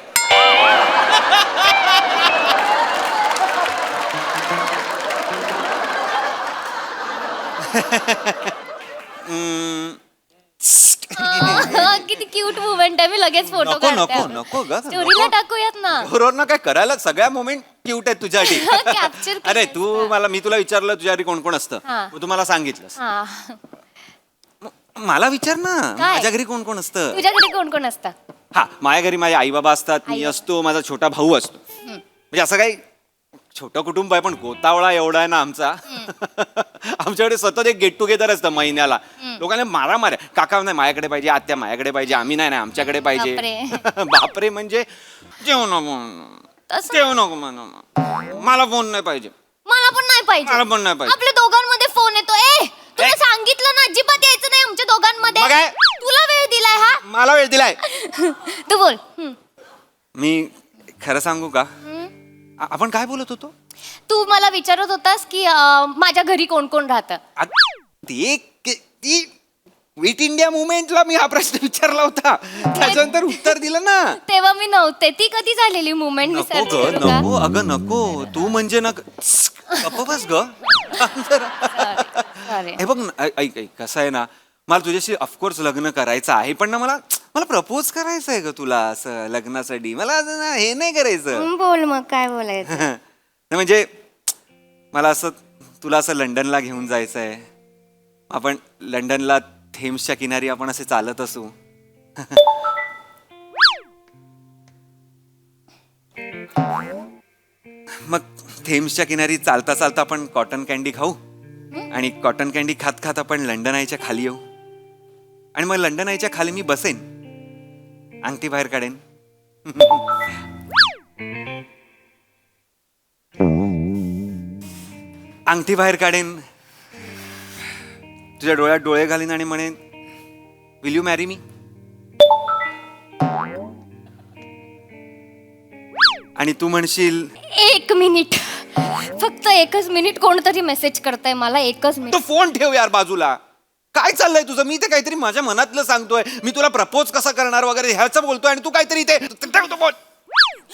किती क्यूट मुवमेंट आहे. मी लगेच फोटो नको ग. स्टोरीला टाकूयात ना. बरोबर काय करायला सगळ्या मोमेंट क्यूट आहेत तुझ्यासाठी. कॅप्चर. अरे मी तुला विचारलं तुझ्या घरी कोण कोण असतं. मग तू मला सांगितलंस. मला विचार ना माझ्या घरी कोण कोण असतं. तुझ्या घरी कोण कोण असतं? हा माझ्या घरी माझे आई बाबा असतात. मी असतो. माझा छोटा भाऊ असतो. म्हणजे असं काही छोटं कुटुंब आहे पण गोतावळा एवढा आहे ना आमचा. आमच्याकडे सतत एक गेट टुगेदर असतं महिन्याला. लोकांना मारामाऱ्या. काका नाही माझ्याकडे पाहिजे, आत्या माझ्याकडे पाहिजे, आम्ही नाही आमच्याकडे पाहिजे. बापरे म्हणजे जेवण नको मला फोन नाही पाहिजे. मला पण नाही पाहिजे. आपल्या दोघांमध्ये फोन येतो. तुला सांगितलं ना अजिबात यायचं नाही आमच्या दोघांमध्ये. तुला वेळ दिलाय हा. मला वेळ दिलाय. तू बोल. मी खरं सांगू का? आपण काय बोलत होतो? तू मला विचारत होतास की माझ्या घरी कोण कोण राहतं. ती क्विट इंडिया मुवमेंटला मी हा प्रश्न विचारला होता. त्याच्यानंतर उत्तर दिलं ना. तेव्हा मी नव्हते. ती कधी झालेली मुवमेंट? नको अगं नको. तू म्हणजे ना बस ग. हे बघ ऐक कसं आहे ना, मला तुझ्याशी ऑफकोर्स लग्न करायचं आहे पण ना मला प्रपोज करायचं आहे ग तुला असं लग्नासाठी. मला हे नाही करायचं. बोल मग काय बोलायचं. म्हणजे मला असं तुला असं लंडनला घेऊन जायचं आहे. आपण लंडनला थेम्सच्या किनारी आपण असे चालत असू. मग थेम्सच्या किनारी चालता चालता आपण कॉटन कॅन्डी खाऊ आणि कॉटन कॅन्डी खात खात आपण लंडन आयच्या खाली येऊ आणि मग लंडन आयच्या खाली मी बसेन, अंगठी बाहेर काढेन. अंगठी बाहेर काढेन, तुझ्या डोळ्यात डोळे घालीन आणि म्हणेन, विल यू मॅरी मी? आणि तू म्हणशील, 1 मिनिट, फक्त 1च मिनिट. कोणतरी मेसेज करताय मला, 1च तो मिनिट. फोन ठेव यार बाजूला. काय चाललंय तुझं? मी ते काहीतरी माझ्या मनातलं सांगतोय, मी तुला प्रपोज कसा करणार वगैरे ह्याचं बोलतोय आणि तू काहीतरी ते ठेवतो फोन.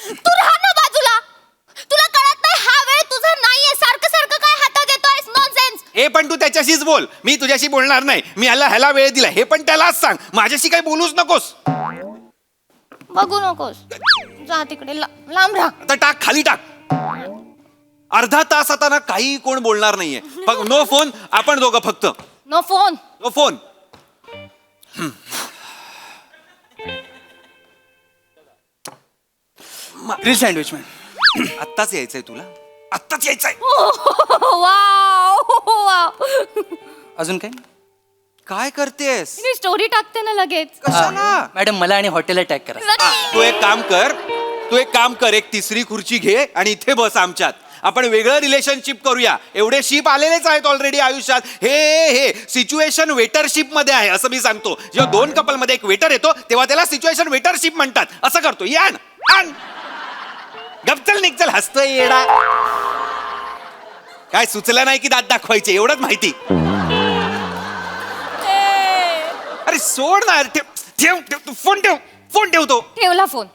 तू राहा ना बाजूला. तुला कळत नाही हा वेळ तुझा नाहीये. सारखं सारखं काय हातात येतोय? नॉनसेन्स. हे पण तू त्याच्याशीच बोल, मी तुझ्याशी बोलणार नाही. मी ह्याला वेळ दिला, हे पण त्यालाच सांग. माझ्याशी काही बोलूच नकोस. बघू नकोस. जा तिकडे, लांब राहा. आता टाक, खाली टाक. अर्धा तास आता ना काही कोण बोलणार नाहीये. नो फोन, आपण दोघं फक्त. No phone. No phone. Grill sandwich man. आत्ताच यायचंय तुला? आत्ताच यायचंय? वाव. अजून काय? काय करतेस? मी स्टोरी टाकते ना लगेच. कशाला? मॅडम मला आणि हॉटेलला टॅग करा. तू एक काम कर, एक तिसरी खुर्ची घे आणि इथे बस आमच्यात. आपण वेगळं रिलेशनशिप करूया. एवढे शिप आलेलेच आहेत ऑलरेडी आयुष्यात. हे सिच्युएशन वेटरशिप मध्ये आहे असं मी सांगतो. जेव्हा 2 कपल मध्ये एक वेटर येतो तेव्हा त्याला सिच्युएशन वेटरशिप म्हणतात. असं करतो. यान आण, गपचल निघचल, हसतोय येडा. काय सुचलं नाही की दात दाखवायचे, एवढंच माहिती. अरे सोड ना, ठेव फोन, फोन ठेवतो. ठेवला फोन.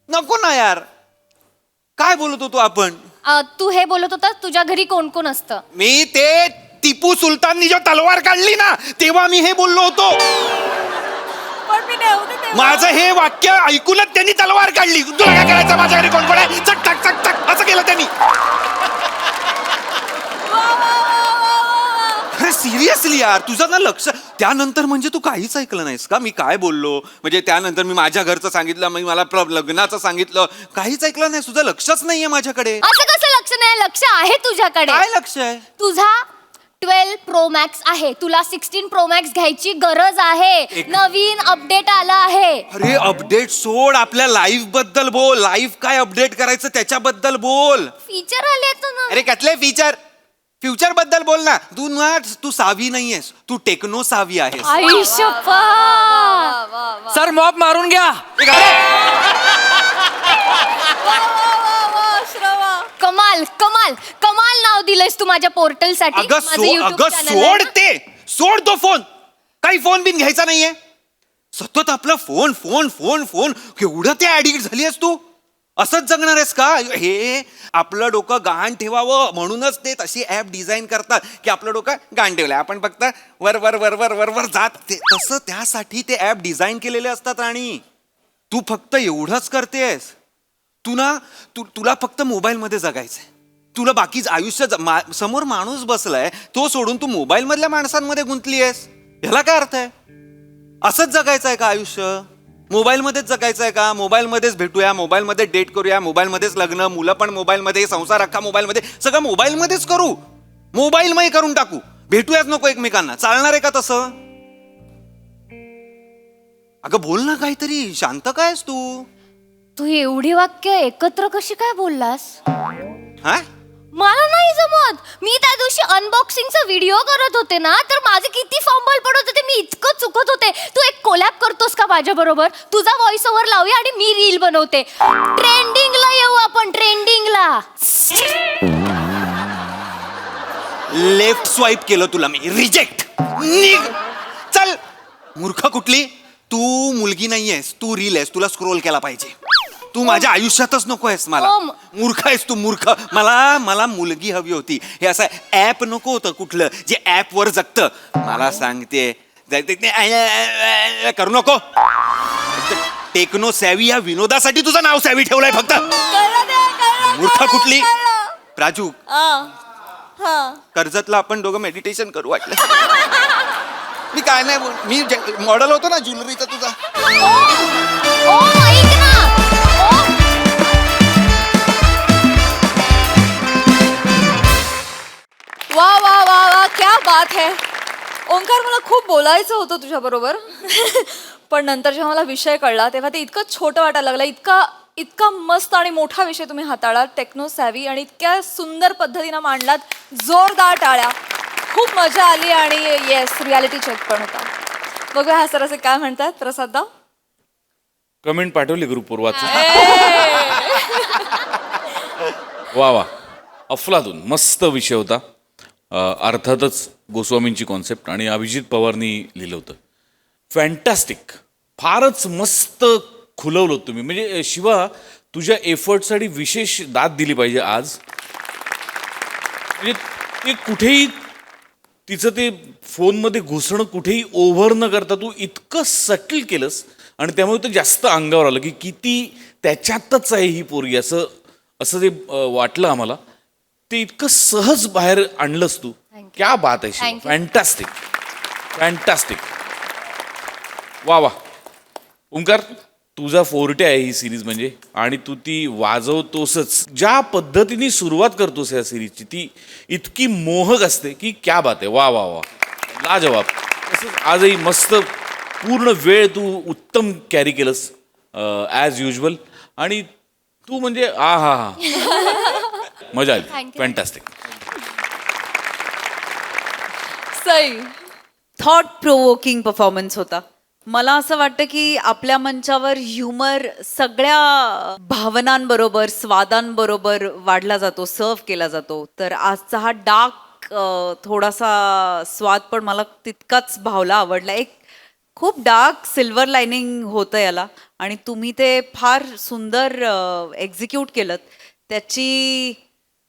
नको ना यार. काय बोलत होतो आपण? तू हे बोलत होता तुझ्या घरी कोण कोण असतं? मी ते टिपू सुलताननी जो तलवार काढली ना तेव्हा मी हे बोललो होतो. पण मी नव्हते तेव्हा. माझं हे वाक्य ऐकूनच त्यांनी तलवार काढली. तुला काय करायचं? माझ्या घरी कोण कोण आहे? चक टक चक टक असं केलं त्यांनी. अरे सिरियसली यार, तुझं ना लक्ष. त्यानंतर म्हणजे तू काहीच ऐकलं नाहीस का? मी काय बोललो म्हणजे त्यानंतर मी माझ्या घरचं सांगितलं, मी मला लग्नाचं सांगितलं, काहीच ऐकलं नाही. तुझं लक्षच नाहीये माझ्याकडे. असं कसं लक्ष नाही? लक्ष आहे तुझ्याकडे. काय लक्ष आहे? तुझा 12 Pro Max आहे. तुला 16 Pro Max घ्यायची गरज आहे. नवीन अपडेट आला आहे. अरे अपडेट सोड, आपल्या लाईफ बद्दल बोल. लाईफ काय अपडेट करायचं त्याच्याबद्दल बोल. फीचर आले ना. अरे कसले फीचर? फ्युचर बद्दल बोल ना. तू सावी नाहीयेस, तू टेक्नो सावी आहेस. सर मॉप मारून घ्या. कमाल कमाल कमाल नाव दिलंयस तू माझ्या पोर्टल साठी. अगं सोड ते, सोड तो फोन. काही फोन बिन घ्यायचा नाहीये. सतत आपला फोन फोन फोन फोन. केवढं ते ऍडिक्ट झाली आहेस तू. असंच जगणार आहेस का? हे आपलं डोकं गहाण ठेवावं म्हणूनच ते तशी ऍप डिझाईन करतात की आपलं डोकं गहाण ठेवलंय, आपण फक्त वर वर वर वर वर वर जात. तसं त्यासाठी ते ऍप डिझाईन केलेले असतात. राणी, तू फक्त एवढंच करतेस. तुला फक्त मोबाईलमध्ये जगायचंय. तुला बाकीच आयुष्य समोर माणूस बसलाय तो सोडून तू मोबाईल मधल्या माणसांमध्ये गुंतली आहेस. ह्याला काय अर्थ आहे? असंच जगायचं आहे का आयुष्य? मोबाईलमध्येच जगायचं आहे का? मोबाईलमध्येच भेटूया, मोबाईलमध्ये डेट करूया, मोबाईलमध्येच लग्न, मुलं पण मोबाईलमध्ये, संसार अख्खा मोबाईलमध्ये, सगळं मोबाईलमध्येच करू. मोबाईलमय करून टाकू. भेटूयाच नको एकमेकांना. चालणार आहे का तसं? अगं बोल ना काहीतरी. शांत काय आहेस तू? तू एवढी वाक्य एकत्र कशी काय बोललास? हा, मला नाही जमत. मी त्या दिवशी अनबॉक्सिंगचा व्हिडिओ करत होते ना, तर माझे किती फंबल पडत होते. मी इतकं चुकत होते. तू एक कोलॅब करतोस का माझ्या बरोबर? तुझा व्हॉइस ओव्हर लावूया आणि मी रील बनवते. ट्रेंडिंगला येऊ आपण, ट्रेंडिंगला. लेफ्ट स्वाईप केलं तुला मी. रिजेक्ट. निघ, चल. मूर्ख कुठली? तू मुलगी नाहीयेस, तू रील आहेस. तुला स्क्रोल केला पाहिजे. तू माझ्या आयुष्यातच नको आहेस मला. मूर्ख आहेस तू, मूर्ख. मला मुलगी हवी होती. हे असं ऍप नको होतं कुठलं जे ऍप वर जगतं. मला सांगते करू नको. टेक्नो सॅवी या विनोदासाठी तुझं नाव सॅवी ठेवलंय फक्त. मूर्ख कुठली. प्राजू, कर्जतला आपण दोघं मेडिटेशन करू वाटलं. मी काय नाही मी मॉडेल होतो ना ज्वेलरीचा तुझा. ओ ऐक ना. वा वा वा वा क्या बात है. ओंकार, मला खूप बोलायचं होतं तुझ्याबरोबर पण नंतर जेव्हा मला विषय कळला तेव्हा ते इतकं छोटं वाटायला लागलं. इतका मस्त आणि मोठा विषय तुम्ही हाताळलात, टेक्नो सॅव्ही, आणि इतक्या सुंदर पद्धतीनं मांडलात. जोरदार टाळ्या. खूप मजा आली आणि येस, रियालिटी चेक पण होता. बघूया हा सरासे काय म्हणतात. प्रसाद कमेंट पाठवली ग्रुपवर वाचून. वा वा, अफलातून मस्त विषय होता. अर्थातच गोस्वामींची कॉन्सेप्ट आणि अभिजित पवारनी लिहिलं होतं. फॅन्टॅस्टिक, फारच मस्त खुलवलं तुम्ही. म्हणजे शिवा, तुझ्या एफर्टसाठी विशेष दाद दिली पाहिजे आज. म्हणजे ते कुठेही तिचं ते फोनमध्ये घुसणं कुठेही ओव्हर न करता तू इतकं सटल केलंस आणि त्यामुळे ते जास्त अंगावर आलं की किती त्याच्यातच आहे ही पोरगी, असं ते वाटलं आम्हाला. ते इतकं सहज बाहेर आणलंस तू. क्या बात आहे शिवा, फॅन्टॅस्टिक फॅन्टॅस्टिक. वा वा. ओंकार, तुझा फोर्टे आहे ही सिरीज म्हणजे, आणि तू ती वाजवतोसच. ज्या पद्धतीने सुरुवात करतोस या सिरीजची ती इतकी मोहक असते की क्या बात आहे. वा वा वा, लाजवाब. तसंच आजही मस्त पूर्ण वेळ तू उत्तम कॅरी केलंस ॲज युजल. आणि तू म्हणजे आ हा हा, मजा आली. Fantastic. Sai, thought provoking performance होता. मला असं वाटतं की आपल्या मंचावर ह्युमर सगळ्या भावनांबरोबर, स्वादांबरोबर वाढला जातो, सर्व केला जातो. तर आजचा हा डार्क थोडासा स्वाद पण मला तितकाच भावला, आवडला. एक खूप डार्क सिल्वर लायनिंग होतं याला, आणि तुम्ही ते फार सुंदर एक्झिक्यूट केलं. त्याची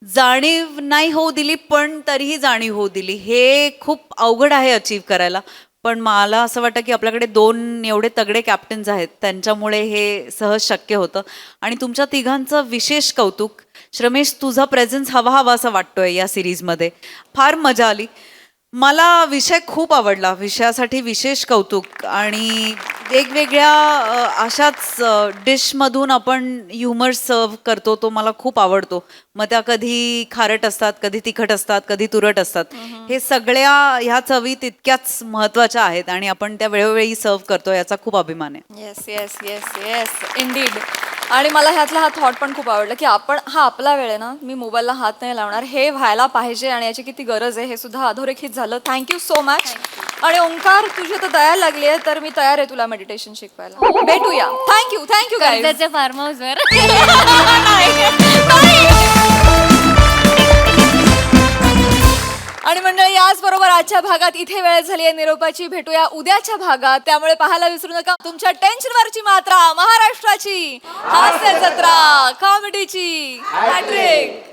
जाणीव नाही होऊ दिली, पण तरीही जाणीव होऊ दिली. हे खूप अवघड आहे अचीव करायला. पण मला असं वाटतं की आपल्याकडे 2 एवढे तगडे कॅप्टन्स आहेत, त्यांच्यामुळे हे सहज शक्य होतं. आणि तुमच्या तिघांचं विशेष कौतुक. श्रमेश, तुझा प्रेझेन्स हवा असं वाटतोय या सिरीजमध्ये. फार मजा आली. मला विषय खूप आवडला. विषयासाठी विशेष कौतुक. आणि वेगवेगळ्या अशाच डिशमधून आपण ह्युमर सर्व करतो, तो मला खूप आवडतो. मग त्या कधी खारट असतात, कधी तिखट असतात, कधी तुरट असतात. हे सगळ्या ह्या चवी तितक्याच महत्त्वाच्या आहेत आणि आपण त्या वेळोवेळी सर्व करतो, याचा खूप अभिमान आहे. Yes yes yes yes Indeed. आणि मला ह्यातला हा थॉट पण खूप आवडला की आपण, हा आपला वेळ आहे ना, मी मोबाईलला हात नाही लावणार, हे व्हायला पाहिजे आणि याची किती गरज आहे हे सुद्धा अधोरेखित झालं. Thank you so much. आणि ओंकार, तुझी आता तयार लागली आहे, तर मी तयार आहे तुला मेडिटेशन शिकवायला. भेटूया. Thank you thank you guys. कर्जाच्या फार्म हाऊसवर. आणि मंडळी, याचबरोबर आजच्या भागात इथे वेळ झाली आहे निरोपाची. भेटूया उद्याच्या भागात. त्यामुळे पाहायला विसरू नका तुमच्या टेन्शनवरची मात्रा, महाराष्ट्राची हास्य जत्रा, कॉमेडीची हॅट्रिक.